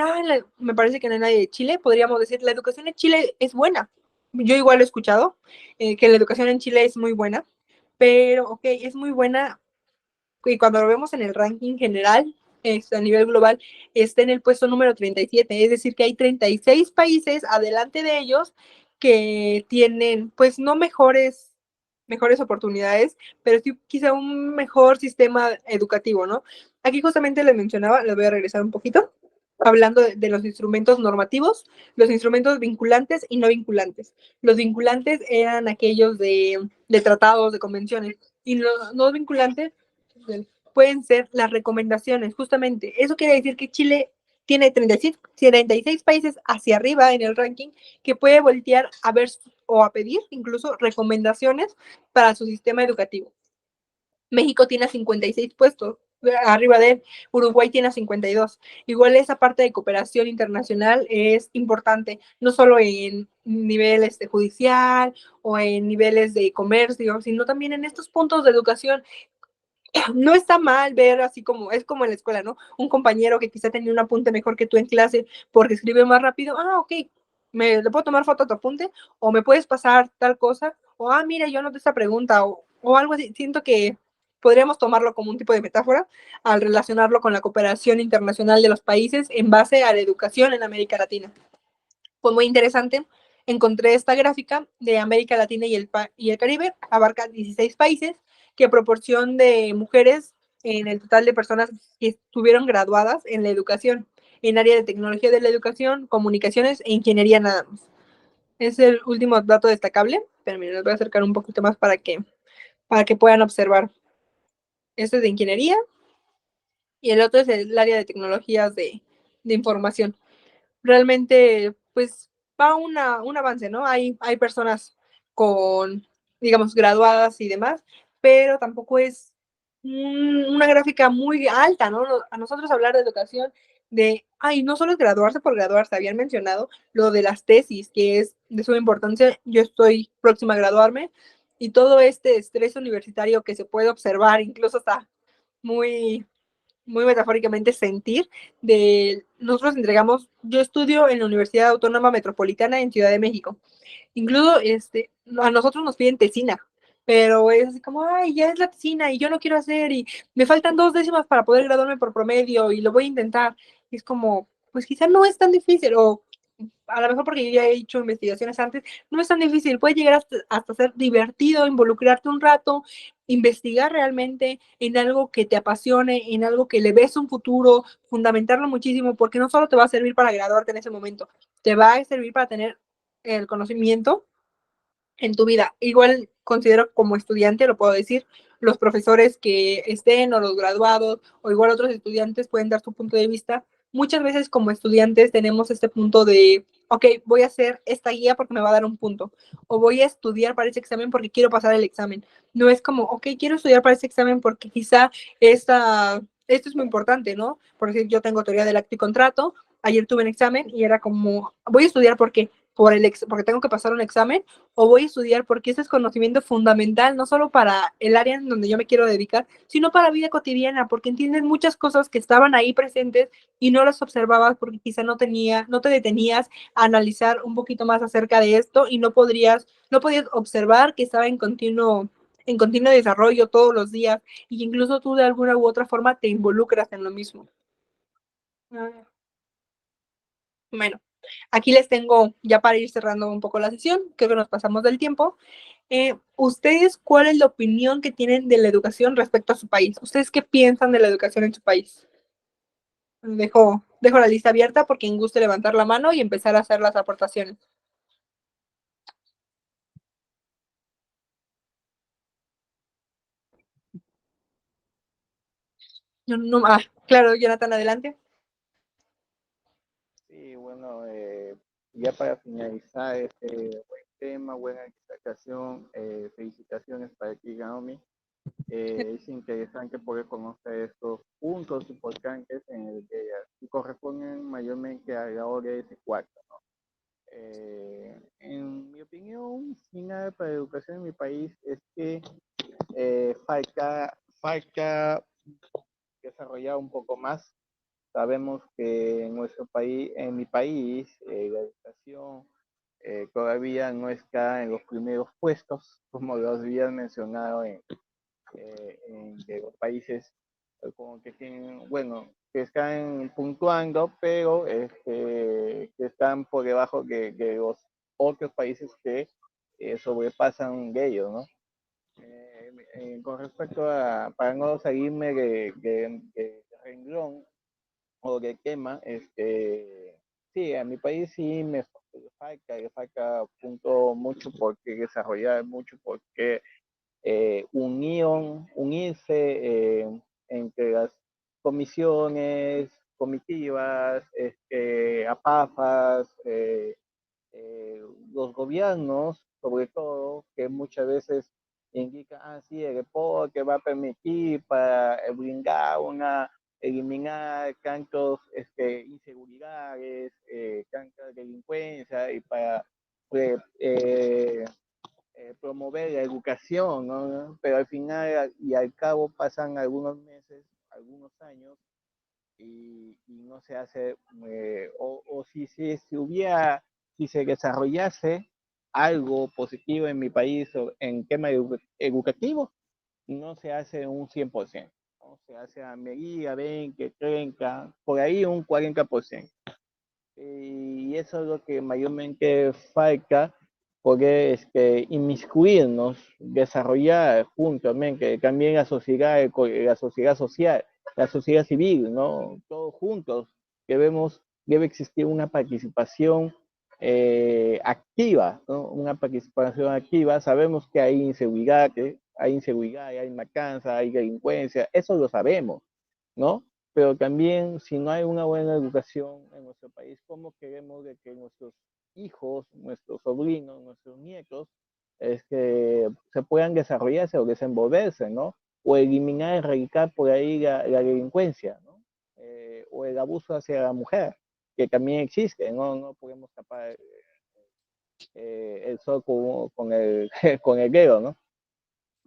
me parece que no hay nadie de Chile, podríamos decir, la educación en Chile es buena. Yo igual he escuchado que la educación en Chile es muy buena, pero ok, es muy buena, y cuando lo vemos en el ranking general, a nivel global, está en el puesto número 37, es decir, que hay 36 países adelante de ellos que tienen, pues, no mejores oportunidades, pero sí quizá un mejor sistema educativo, ¿no? Aquí justamente les mencionaba, les voy a regresar un poquito, hablando de los instrumentos normativos, los instrumentos vinculantes y no vinculantes. Los vinculantes eran aquellos de tratados, de convenciones, y los no vinculantes pueden ser las recomendaciones, justamente. Eso quiere decir que Chile tiene 36 países hacia arriba en el ranking que puede voltear a ver o a pedir incluso recomendaciones para su sistema educativo. México tiene 56 puestos arriba de él, Uruguay tiene 52. Igual esa parte de cooperación internacional es importante, no solo en niveles judicial o en niveles de comercio, sino también en estos puntos de educación. No está mal ver así como, es como en la escuela, ¿no? Un compañero que quizá tenía un apunte mejor que tú en clase porque escribe más rápido, ok, le puedo tomar foto a tu apunte, o me puedes pasar tal cosa, o mira, yo anoté esta pregunta, o algo así. Siento que podríamos tomarlo como un tipo de metáfora al relacionarlo con la cooperación internacional de los países en base a la educación en América Latina. Fue muy interesante encontré esta gráfica de América Latina y el Caribe, abarca 16 países, que proporción de mujeres en el total de personas que estuvieron graduadas en la educación, en área de tecnología de la educación, comunicaciones e ingeniería nada más. Es el último dato destacable, pero miren, les voy a acercar un poquito más para que puedan observar. Este es de ingeniería y el otro es el área de tecnologías de información. Realmente, pues, va un avance, ¿no? Hay personas con, digamos, graduadas y demás, pero tampoco es una gráfica muy alta, ¿no? A nosotros hablar de educación, ay, no solo es graduarse por graduarse, habían mencionado lo de las tesis, que es de suma importancia. Yo estoy próxima a graduarme y todo este estrés universitario que se puede observar, incluso hasta muy muy metafóricamente sentir nosotros entregamos, yo estudio en la Universidad Autónoma Metropolitana en Ciudad de México. Incluso a nosotros nos piden tesina, pero es así como, ay, ya es la tesina y yo no quiero hacer y me faltan 2 décimas para poder graduarme por promedio y lo voy a intentar. Y es como, pues quizá no es tan difícil, o a lo mejor porque yo ya he hecho investigaciones antes, no es tan difícil, puede llegar hasta ser divertido, involucrarte un rato, investigar realmente en algo que te apasione, en algo que le ves un futuro, fundamentarlo muchísimo, porque no solo te va a servir para graduarte en ese momento, te va a servir para tener el conocimiento en tu vida. Igual considero como estudiante, lo puedo decir, los profesores que estén o los graduados o igual otros estudiantes pueden dar su punto de vista. Muchas veces como estudiantes tenemos este punto de, ok, voy a hacer esta guía porque me va a dar un punto, o voy a estudiar para ese examen porque quiero pasar el examen. No es como, ok, quiero estudiar para ese examen porque quizá esto es muy importante, ¿no? Por decir, yo tengo teoría del acto y contrato, ayer tuve un examen y era como, voy a estudiar porque porque tengo que pasar un examen, o voy a estudiar porque ese es conocimiento fundamental, no solo para el área en donde yo me quiero dedicar, sino para la vida cotidiana, porque entiendes muchas cosas que estaban ahí presentes y no las observabas porque quizá no te detenías a analizar un poquito más acerca de esto y no podías observar que estaba en continuo desarrollo todos los días y incluso tú de alguna u otra forma te involucras en lo mismo. Bueno, aquí les tengo, ya para ir cerrando un poco la sesión, creo que nos pasamos del tiempo. ¿Ustedes cuál es la opinión que tienen de la educación respecto a su país? ¿Ustedes qué piensan de la educación en su país? Dejo la lista abierta por quien guste levantar la mano y empezar a hacer las aportaciones. Claro, Jonathan, adelante. Sí, bueno, ya para finalizar este buen tema, buena explicación, felicitaciones para ti, Naomi. Es interesante poder conocer estos puntos importantes en el que corresponden mayormente a la hora de ese cuarto, ¿no? En mi opinión, final para la educación en mi país es que falta desarrollar un poco más. Sabemos que en nuestro país, en mi país, la educación todavía no está en los primeros puestos, como lo habían mencionado de los países como que tienen, bueno, que están puntuando, pero que están por debajo de los otros países que sobrepasan de ellos, ¿no? Con respecto para no salirme de renglón o de tema, sí, a mi país sí le falta punto mucho porque desarrollar, mucho porque unirse entre las comisiones, comitivas, APAFAS, los gobiernos, sobre todo, que muchas veces indican, sí, el deporte va a permitir para eliminar tantos inseguridades, tanta delincuencia y para pues, promover la educación, ¿no? Pero al final y al cabo pasan algunos meses, algunos años y no se hace, o si se desarrollase algo positivo en mi país en tema educativo, no se hace un 100%, ¿no? Se hace a medida 20, 30, por ahí un 40%. y eso es lo que mayormente falta, poder inmiscuirnos, desarrollar juntos, que también la sociedad social, la sociedad civil, ¿no? Todos juntos debe existir una participación activa, ¿no? Una participación activa. Sabemos que hay inseguridad, hay matanza, hay delincuencia, eso lo sabemos, ¿no? Pero también si no hay una buena educación en nuestro país, ¿cómo queremos de que nuestros hijos, nuestros sobrinos, nuestros nietos, se puedan desarrollarse o desenvolverse, ¿no? O eliminar, erradicar por ahí la delincuencia, ¿no? O el abuso hacia la mujer, que también existe, ¿no? No podemos tapar el sol con el dedo, ¿no?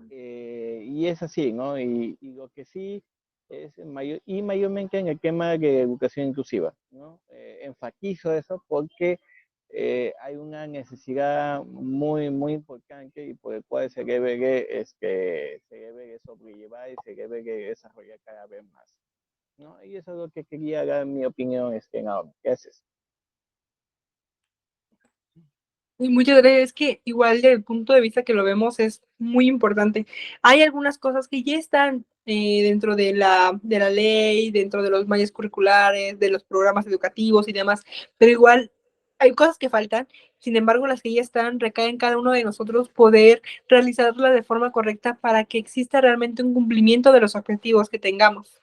Y es así, ¿no? Y lo que sí es mayormente en el tema de educación inclusiva, ¿no? Enfatizo eso porque hay una necesidad muy, muy importante y por el cual se debe de sobrellevar y se debe de desarrollar cada vez más, ¿no? Y eso es lo que quería dar mi opinión en ahora. Gracias. Y muchas gracias. Es que igual desde el punto de vista que lo vemos es muy importante. Hay algunas cosas que ya están dentro de la ley, dentro de los mallas curriculares, de los programas educativos y demás, pero igual hay cosas que faltan. Sin embargo, las que ya están recaen en cada uno de nosotros poder realizarlas de forma correcta para que exista realmente un cumplimiento de los objetivos que tengamos.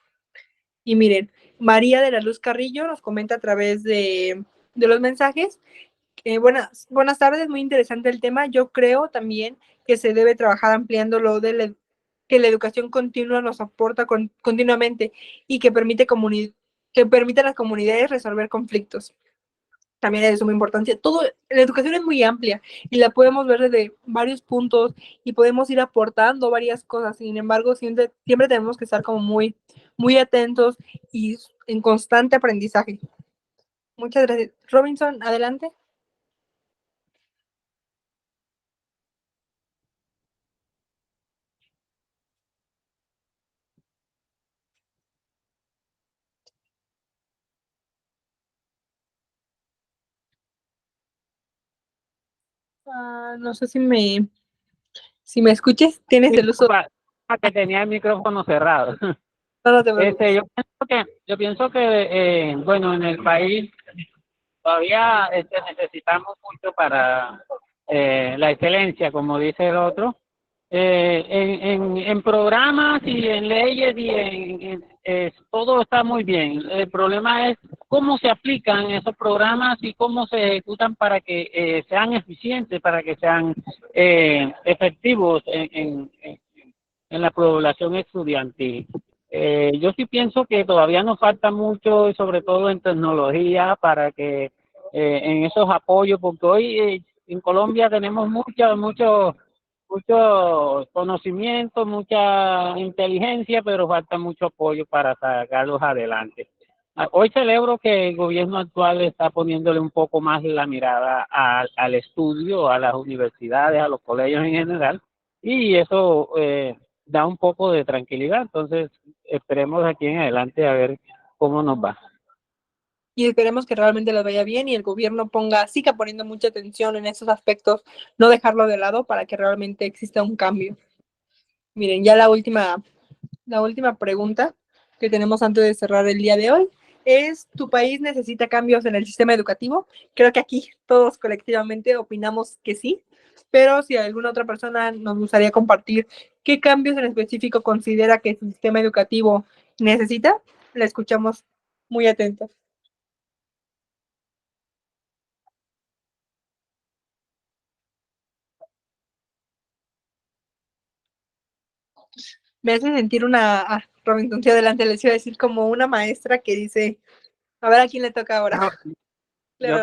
Y miren, María de la Luz Carrillo nos comenta a través de los mensajes. Buenas tardes, muy interesante el tema. Yo creo también que se debe trabajar ampliando lo de que la educación continua nos aporta continuamente y que permite a las comunidades resolver conflictos. También es de suma importancia. La educación es muy amplia y la podemos ver desde varios puntos y podemos ir aportando varias cosas. Sin embargo, siempre tenemos que estar como muy, muy atentos y en constante aprendizaje. Muchas gracias. Robinson, adelante. No sé si me escuches, tienes el uso. Que tenía el micrófono cerrado. No te preocupes. Yo pienso que bueno, en el país todavía necesitamos mucho para la excelencia, como dice el otro, en programas y en leyes y todo está muy bien. El problema es cómo se aplican esos programas y cómo se ejecutan para que sean eficientes, para que sean efectivos en la población estudiantil. Yo sí pienso que todavía nos falta mucho, sobre todo en tecnología, para que en esos apoyos, porque hoy en Colombia tenemos mucho conocimiento, mucha inteligencia, pero falta mucho apoyo para sacarlos adelante. Hoy celebro que el gobierno actual está poniéndole un poco más la mirada al estudio, a las universidades, a los colegios en general, y eso da un poco de tranquilidad. Entonces, esperemos aquí en adelante a ver cómo nos va. Y esperemos que realmente les vaya bien y el gobierno siga poniendo mucha atención en esos aspectos, no dejarlo de lado para que realmente exista un cambio. Miren, ya la última pregunta que tenemos antes de cerrar el día de hoy es: ¿tu país necesita cambios en el sistema educativo? Creo que aquí todos colectivamente opinamos que sí, pero si alguna otra persona nos gustaría compartir qué cambios en específico considera que su sistema educativo necesita, la escuchamos muy atentos. Me hace sentir Robinson, sí, adelante, les iba a decir como una maestra que dice, a ver a quién le toca ahora. Yo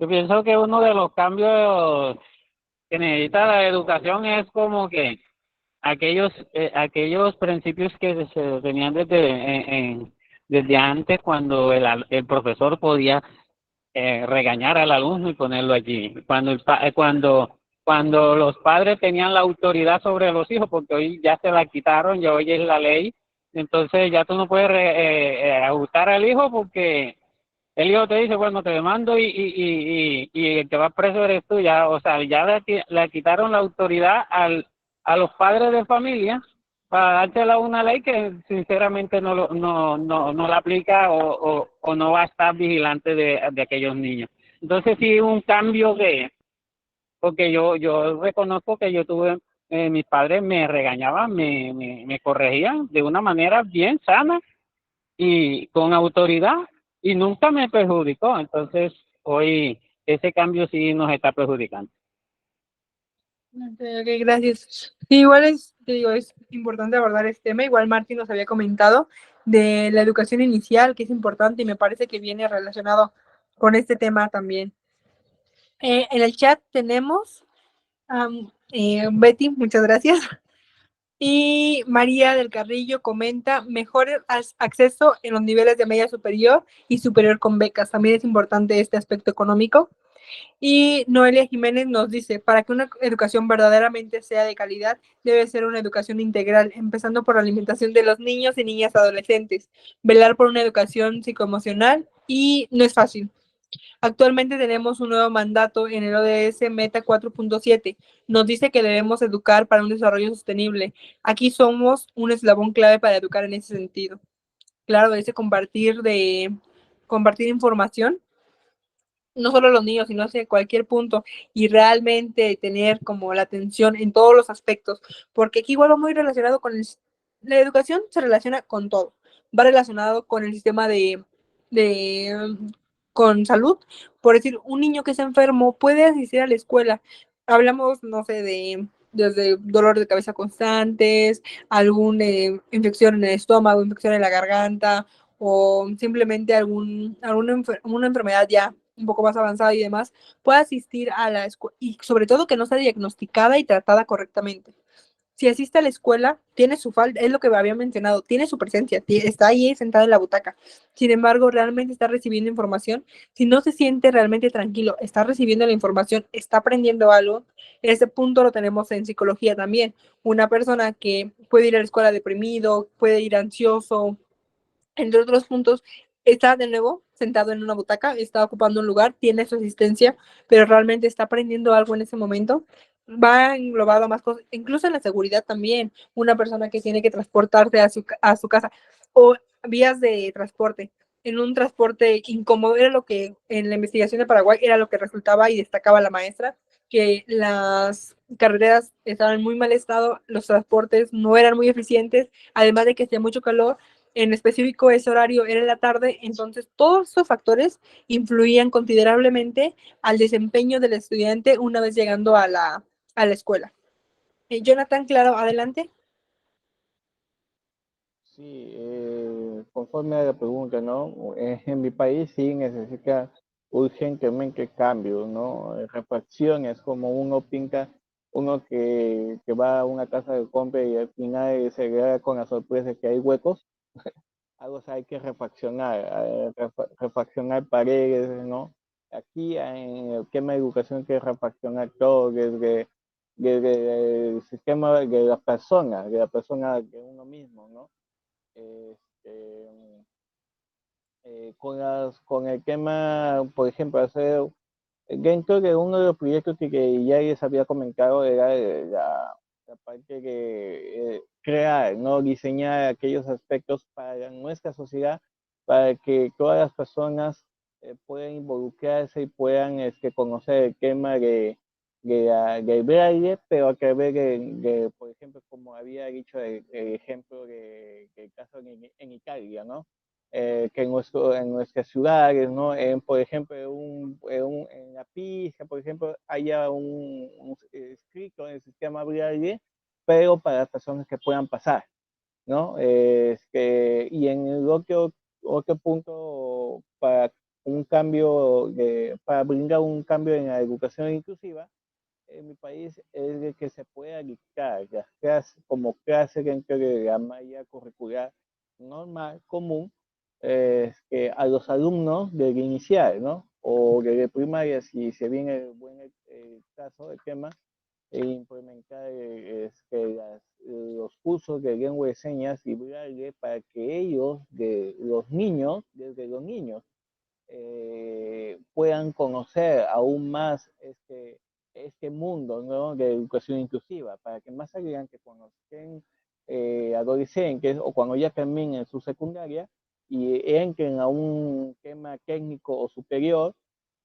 pienso que uno de los cambios que necesita la educación es como que aquellos principios que se tenían desde antes, cuando el profesor podía regañar al alumno y ponerlo allí. Cuando los padres tenían la autoridad sobre los hijos, porque hoy ya se la quitaron, ya hoy es la ley Entonces ya tú no puedes ajustar al hijo porque el hijo te dice, bueno, te demando y el que va preso eres tú. Ya, o sea, ya le quitaron la autoridad a los padres de familia para dársela una ley que sinceramente no la aplica o no va a estar vigilante de aquellos niños. Entonces sí, un cambio porque yo reconozco que yo tuve, mis padres me regañaban, me corregían de una manera bien sana y con autoridad y nunca me perjudicó. Entonces hoy ese cambio sí nos está perjudicando. Ok, ok, gracias. Sí, igual te digo, es importante abordar este tema. Igual Martín nos había comentado de la educación inicial, que es importante y me parece que viene relacionado con este tema también. En el chat tenemos Betty, muchas gracias. Y María del Carrillo comenta mejor acceso en los niveles de media superior y superior con becas. También es importante este aspecto económico. Y Noelia Jiménez nos dice, para que una educación verdaderamente sea de calidad, debe ser una educación integral, empezando por la alimentación de los niños y niñas adolescentes, velar por una educación psicoemocional y no es fácil. Actualmente tenemos un nuevo mandato en el ODS Meta 4.7. Nos dice que debemos educar para un desarrollo sostenible. Aquí somos un eslabón clave para educar en ese sentido. Claro, ese compartir información no solo los niños, sino hacia cualquier punto y realmente tener como la atención en todos los aspectos, porque aquí igual va muy relacionado la educación se relaciona con todo, va relacionado con el sistema de con salud, por decir, un niño que está enfermo puede asistir a la escuela, hablamos, no sé, desde dolor de cabeza constantes, alguna infección en el estómago, infección en la garganta, o simplemente una enfermedad ya un poco más avanzada y demás, pueda asistir a la escuela y sobre todo que no sea diagnosticada y tratada correctamente. Si asiste a la escuela, tiene su falta, es lo que había mencionado, tiene su presencia, está ahí sentada en la butaca. Sin embargo, realmente está recibiendo información. Si no se siente realmente tranquilo, está recibiendo la información, está aprendiendo algo. Ese punto lo tenemos en psicología también. Una persona que puede ir a la escuela deprimido, puede ir ansioso, entre otros puntos, está de nuevo sentado en una butaca, está ocupando un lugar, tiene su asistencia, pero realmente está aprendiendo algo en ese momento. Va englobado a más cosas, incluso en la seguridad también. Una persona que tiene que transportarse a su casa o vías de transporte. En un transporte incómodo, era lo que en la investigación de Paraguay era lo que resultaba y destacaba la maestra, que las carreteras estaban en muy mal estado, los transportes no eran muy eficientes, además de que hacía mucho calor, en específico ese horario era en la tarde, entonces todos esos factores influían considerablemente al desempeño del estudiante una vez llegando a la escuela. Jonathan, claro, adelante. Sí, conforme a la pregunta, ¿no? En mi país sí necesita urgentemente cambios, ¿no? Refacción es como uno pinta, uno que va a una casa de compra y al final se queda con la sorpresa que hay huecos. Algo hay que refaccionar, refaccionar paredes, ¿no? Aquí en el tema de educación hay que refaccionar todo, desde el sistema de la persona de uno mismo, ¿no? Este, con el tema, por ejemplo, hacer dentro de uno de los proyectos que ya les había comentado era la parte de crear, ¿no? Diseñar aquellos aspectos para nuestra sociedad, para que todas las personas puedan involucrarse y puedan conocer el tema del braille, pero a través por ejemplo, como había dicho el ejemplo del caso en Italia, ¿no? Que en nuestras ciudades, ¿no? Por ejemplo, en la pista, por ejemplo, haya un escrito en el sistema braille, pero para las personas que puedan pasar, ¿no? Y en el otro punto, para brindar un cambio en la educación inclusiva, en mi país es de que se pueda dictar las clases como clases dentro de la malla curricular normal, común, a los alumnos del inicial, ¿no? O de primaria, si se viene el buen caso, el tema, e implementar los cursos uso de lengua de señas y braille para que ellos, desde los niños, puedan conocer aún más este mundo, ¿no?, de educación inclusiva, para que más adelante cuando estén adolescentes o cuando ya terminen su secundaria y entren a un tema técnico o superior,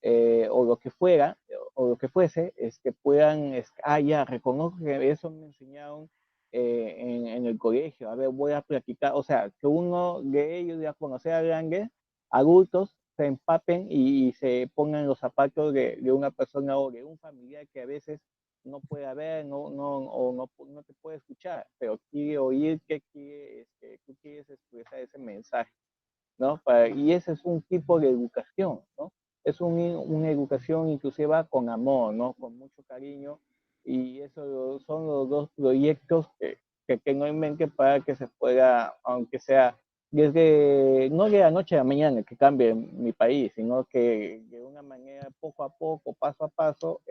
o lo que fuera, o lo que fuese, puedan, ya reconozco que eso me enseñaron en el colegio, a ver, voy a practicar, o sea, que uno de ellos ya conocer a grandes adultos, se empapen y se pongan los zapatos de una persona o de un familiar que a veces no puede ver, no te puede escuchar, pero quiere oír qué quiere, tú quieres expresar ese mensaje, ¿no? Y ese es un tipo de educación, ¿no? Es una educación inclusiva con amor, ¿no? Con mucho cariño, y esos son los dos proyectos que tengo en mente para que se pueda, aunque sea no de la noche a la mañana que cambie mi país, sino que de una manera poco a poco, paso a paso,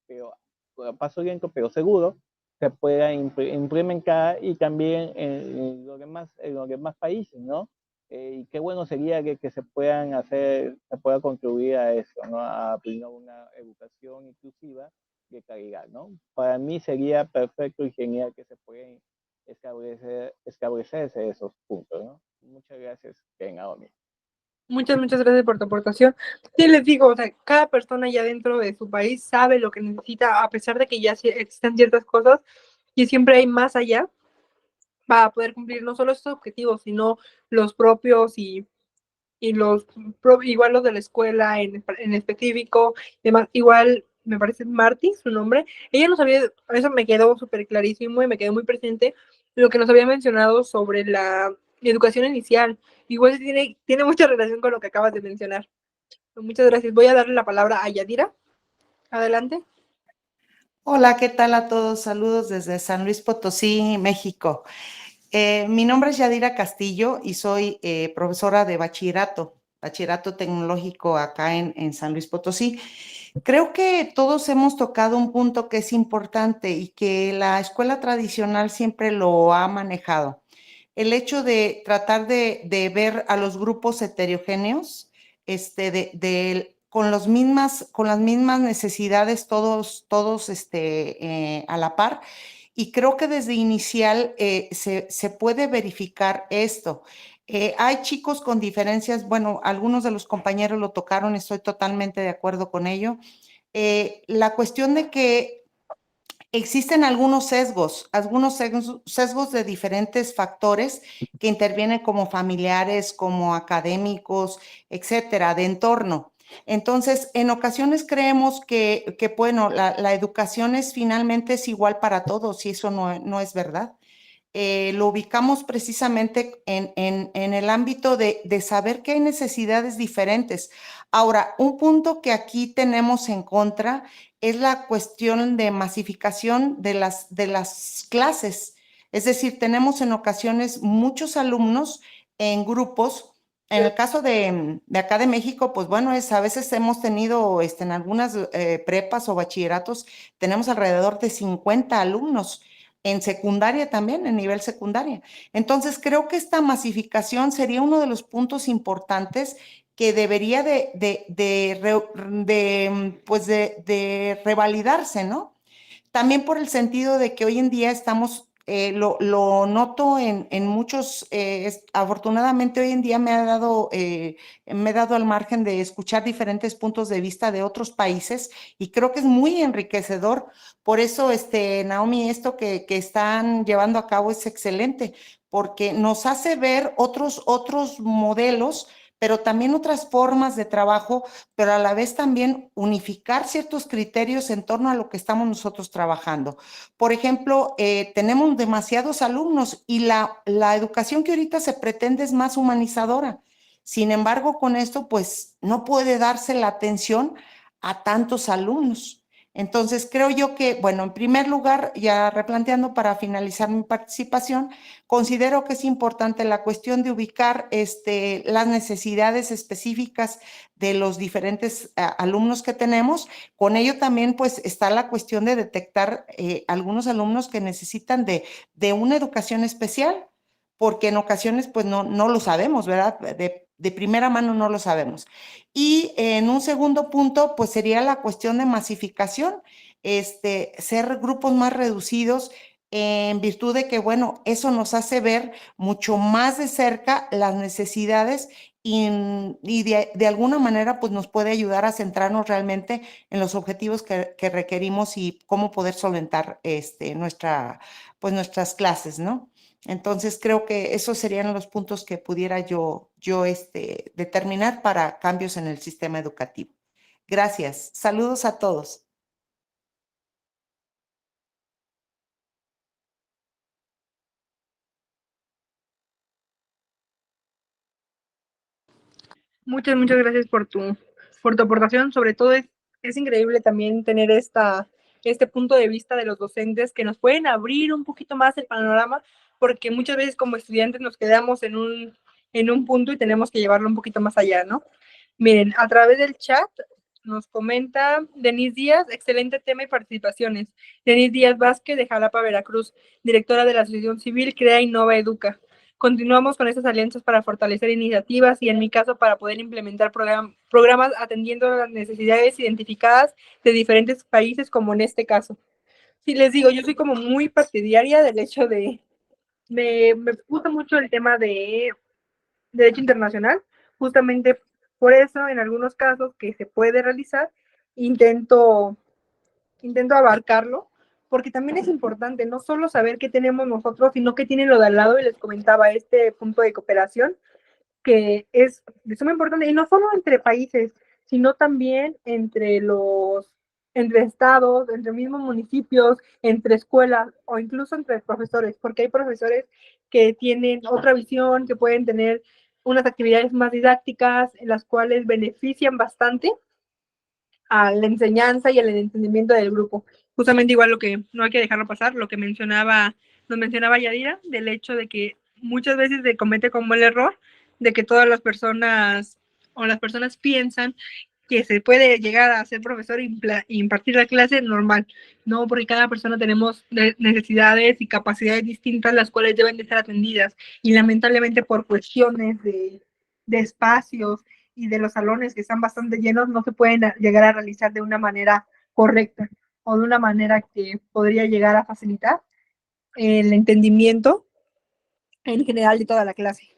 pero a paso lento, pero seguro, se pueda implementar y también en los demás países, ¿no? Y qué bueno sería que se puedan hacer, se pueda contribuir a eso, ¿no? A brindar una educación inclusiva de calidad, ¿no? Para mí sería perfecto y genial que se puedan establecerse esos puntos, ¿no? Muchas gracias, Naomi. Muchas gracias por tu aportación. Sí, les digo, o sea, cada persona ya dentro de su país sabe lo que necesita, a pesar de que ya existen ciertas cosas y siempre hay más allá para poder cumplir no solo estos objetivos, sino los propios y igual los de la escuela en específico, demás. Igual me parece Marty, su nombre, ella nos había, eso me quedó súper clarísimo y me quedó muy presente lo que nos había mencionado sobre la educación inicial. Igual tiene mucha relación con lo que acabas de mencionar. Muchas gracias. Voy a darle la palabra a Yadira. Adelante. Hola, ¿qué tal a todos? Saludos desde San Luis Potosí, México. Mi nombre es Yadira Castillo y soy profesora de bachillerato tecnológico acá en San Luis Potosí. Creo que todos hemos tocado un punto que es importante y que la escuela tradicional siempre lo ha manejado. El hecho de tratar de ver a los grupos heterogéneos, con las mismas necesidades, todos a la par. Y creo que desde inicial se puede verificar esto. Hay chicos con diferencias, bueno, algunos de los compañeros lo tocaron, estoy totalmente de acuerdo con ello. La cuestión de que existen algunos sesgos de diferentes factores que intervienen como familiares, como académicos, etcétera, de entorno. Entonces, en ocasiones creemos que bueno, la educación finalmente es igual para todos y eso no es verdad. Lo ubicamos precisamente en el ámbito de saber que hay necesidades diferentes. Ahora, un punto que aquí tenemos en contra es la cuestión de masificación de las clases. Es decir, tenemos en ocasiones muchos alumnos en grupos. En el caso de acá de México, pues bueno, a veces hemos tenido en algunas prepas o bachilleratos, tenemos alrededor de 50 alumnos. En secundaria también, en nivel secundaria. Entonces, creo que esta masificación sería uno de los puntos importantes que debería de revalidarse, ¿no? También por el sentido de que hoy en día estamos, lo noto en muchos, afortunadamente hoy en día me he dado al margen de escuchar diferentes puntos de vista de otros países y creo que es muy enriquecedor. Por eso, Naomi, esto que están llevando a cabo es excelente, porque nos hace ver otros modelos, pero también otras formas de trabajo, pero a la vez también unificar ciertos criterios en torno a lo que estamos nosotros trabajando. Por ejemplo, tenemos demasiados alumnos y la educación que ahorita se pretende es más humanizadora. Sin embargo, con esto, pues, no puede darse la atención a tantos alumnos. Entonces, creo yo que, bueno, en primer lugar, ya replanteando para finalizar mi participación, considero que es importante la cuestión de ubicar las necesidades específicas de los diferentes alumnos que tenemos. Con ello también, pues, está la cuestión de detectar algunos alumnos que necesitan de una educación especial, porque en ocasiones, pues, no lo sabemos, ¿verdad? De primera mano no lo sabemos. Y en un segundo punto, pues sería la cuestión de masificación, ser grupos más reducidos en virtud de que, bueno, eso nos hace ver mucho más de cerca las necesidades y de alguna manera, pues nos puede ayudar a centrarnos realmente en los objetivos que requerimos y cómo poder solventar pues nuestras clases, ¿no? Entonces, creo que esos serían los puntos que pudiera yo determinar para cambios en el sistema educativo. Gracias. Saludos a todos. Muchas gracias por tu aportación. Sobre todo es increíble también tener este punto de vista de los docentes que nos pueden abrir un poquito más el panorama, porque muchas veces como estudiantes nos quedamos en un punto y tenemos que llevarlo un poquito más allá, ¿no? Miren, a través del chat nos comenta Denise Díaz, excelente tema y participaciones. Denise Díaz Vázquez de Jalapa, Veracruz, directora de la Asociación Civil Crea Innova Educa. Continuamos con estas alianzas para fortalecer iniciativas y, en mi caso, para poder implementar programas atendiendo las necesidades identificadas de diferentes países, como en este caso. Sí, les digo, yo soy como muy partidaria del hecho me gusta mucho el tema de derecho internacional, justamente por eso, en algunos casos que se puede realizar, intento abarcarlo, porque también es importante no solo saber qué tenemos nosotros, sino qué tiene lo de al lado, y les comentaba este punto de cooperación, que es de suma importancia, y no solo entre países, sino también entre estados, entre mismos municipios, entre escuelas o incluso entre profesores, porque hay profesores que tienen otra visión, que pueden tener unas actividades más didácticas, en las cuales benefician bastante a la enseñanza y al entendimiento del grupo. Justamente igual lo que no hay que dejarlo pasar, lo que nos mencionaba Yadira, del hecho de que muchas veces se comete como el error de que todas las personas o las personas piensan que se puede llegar a ser profesor e impartir la clase normal, no, porque cada persona tenemos necesidades y capacidades distintas, las cuales deben de ser atendidas, y lamentablemente por cuestiones de espacios y de los salones que están bastante llenos, no se pueden llegar a realizar de una manera correcta o de una manera que podría llegar a facilitar el entendimiento en general de toda la clase.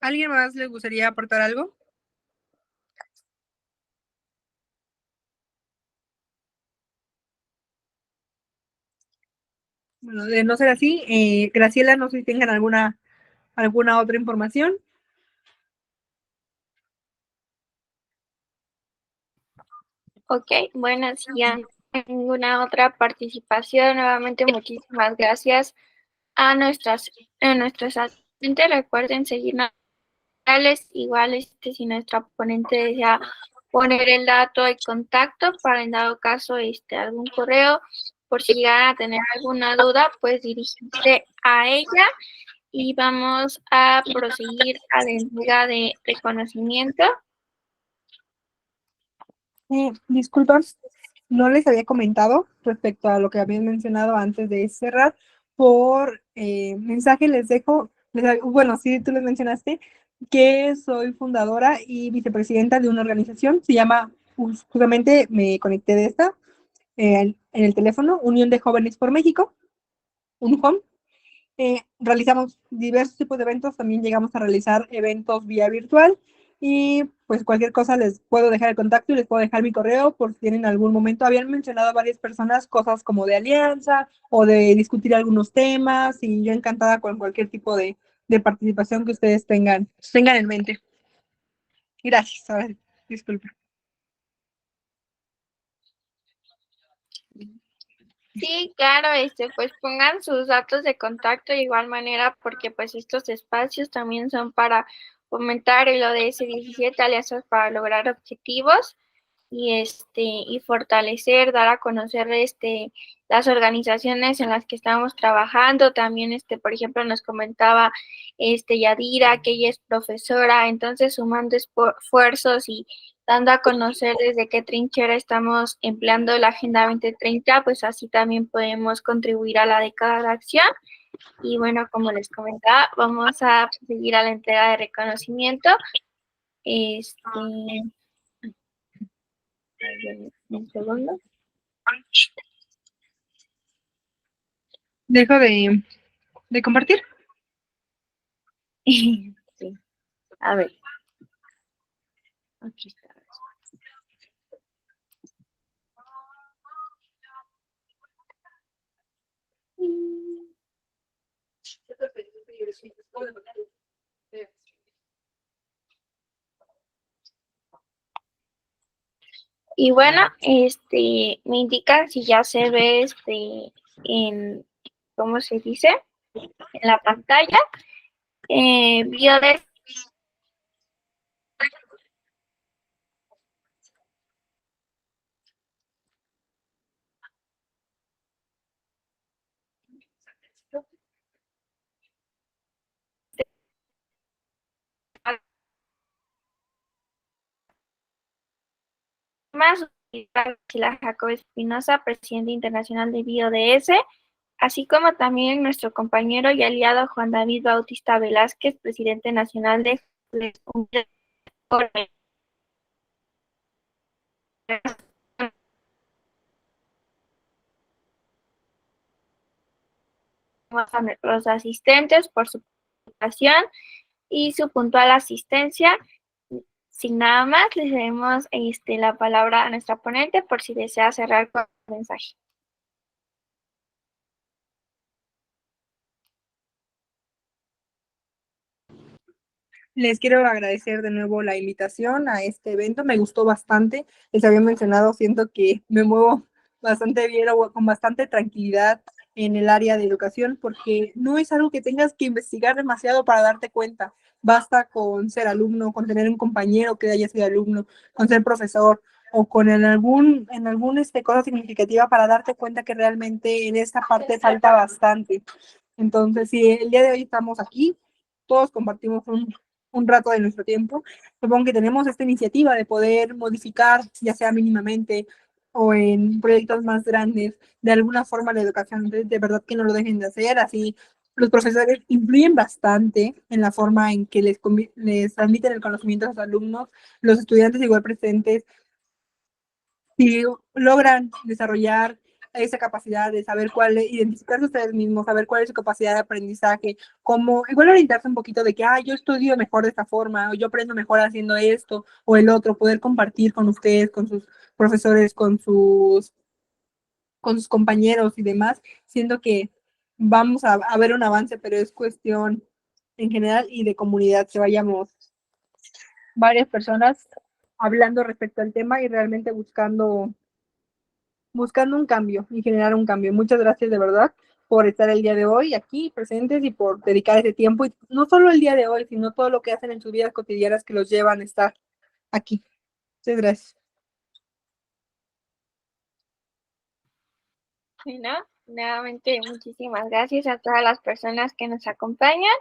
¿Alguien más le gustaría aportar algo? Bueno, de no ser así, Graciela, no sé si tengan alguna otra información. Ok, bueno, si ya no hay ninguna otra participación, nuevamente muchísimas gracias a nuestras asistentes. Recuerden seguirnos igual si nuestra ponente desea poner el dato de contacto para, en dado caso, algún correo, por si llegan a tener alguna duda, pues dirigirse a ella, y vamos a proseguir a la entrega de reconocimiento. Disculpan, no les había comentado respecto a lo que habían mencionado antes de cerrar. Por mensaje les dejo, bueno, sí, tú les mencionaste que soy fundadora y vicepresidenta de una organización, se llama, justamente me conecté de esta, en el teléfono, Unión de Jóvenes por México, UNJOM. Realizamos diversos tipos de eventos, también llegamos a realizar eventos vía virtual, y pues cualquier cosa les puedo dejar el contacto y les puedo dejar mi correo por si tienen algún momento. Habían mencionado a varias personas cosas como de alianza o de discutir algunos temas, y yo encantada con cualquier tipo de participación que ustedes tengan en mente. Gracias. Ahora, disculpa. Sí, claro, pues pongan sus datos de contacto de igual manera, porque pues estos espacios también son para fomentar el ODS 17, alianzas para lograr objetivos, y fortalecer, dar a conocer las organizaciones en las que estamos trabajando. También por ejemplo, nos comentaba Yadira, que ella es profesora, entonces sumando esfuerzos y dando a conocer desde qué trinchera estamos empleando la Agenda 2030, pues así también podemos contribuir a la década de acción. Y bueno, como les comentaba, vamos a seguir a la entrega de reconocimiento. Un segundo. Dejo de compartir. Sí. A ver. Aquí está. Y bueno, me indican si ya se ve en, ¿cómo se dice? En la pantalla. Biodes. Más la Jacob Espinosa, presidente internacional de BioDS, así como también nuestro compañero y aliado Juan David Bautista Velázquez, presidente nacional de los asistentes por su participación y su puntual asistencia. Sin nada más, les damos la palabra a nuestra ponente por si desea cerrar con el mensaje. Les quiero agradecer de nuevo la invitación a este evento. Me gustó bastante. Les había mencionado, siento que me muevo bastante bien o con bastante tranquilidad en el área de educación, porque no es algo que tengas que investigar demasiado para darte cuenta. Basta con ser alumno, con tener un compañero que haya sido alumno, con ser profesor o con en algún cosa significativa para darte cuenta que realmente en esta parte falta bastante. Entonces, si el día de hoy estamos aquí, todos compartimos un rato de nuestro tiempo, supongo que tenemos esta iniciativa de poder modificar, ya sea mínimamente o en proyectos más grandes, de alguna forma la educación. Entonces, de verdad que no lo dejen de hacer, así los profesores influyen bastante en la forma en que les transmiten el conocimiento a los alumnos, los estudiantes igual presentes, si logran desarrollar esa capacidad de saber identificarse ustedes mismos, saber cuál es su capacidad de aprendizaje, como igual orientarse un poquito de que, yo estudio mejor de esta forma, o yo aprendo mejor haciendo esto o el otro, poder compartir con ustedes, con sus profesores, con sus compañeros y demás, siendo que vamos a ver un avance, pero es cuestión en general y de comunidad que vayamos varias personas hablando respecto al tema y realmente buscando un cambio y generar un cambio. Muchas gracias de verdad por estar el día de hoy aquí presentes y por dedicar ese tiempo, y no solo el día de hoy, sino todo lo que hacen en sus vidas cotidianas que los llevan a estar aquí. Muchas gracias. Bueno, nuevamente muchísimas gracias a todas las personas que nos acompañan.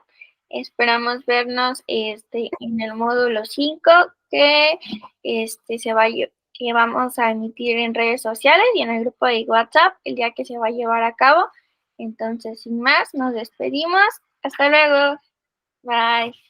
Esperamos vernos en el módulo 5 que que vamos a emitir en redes sociales y en el grupo de WhatsApp el día que se va a llevar a cabo. Entonces, sin más, nos despedimos. Hasta luego. Bye.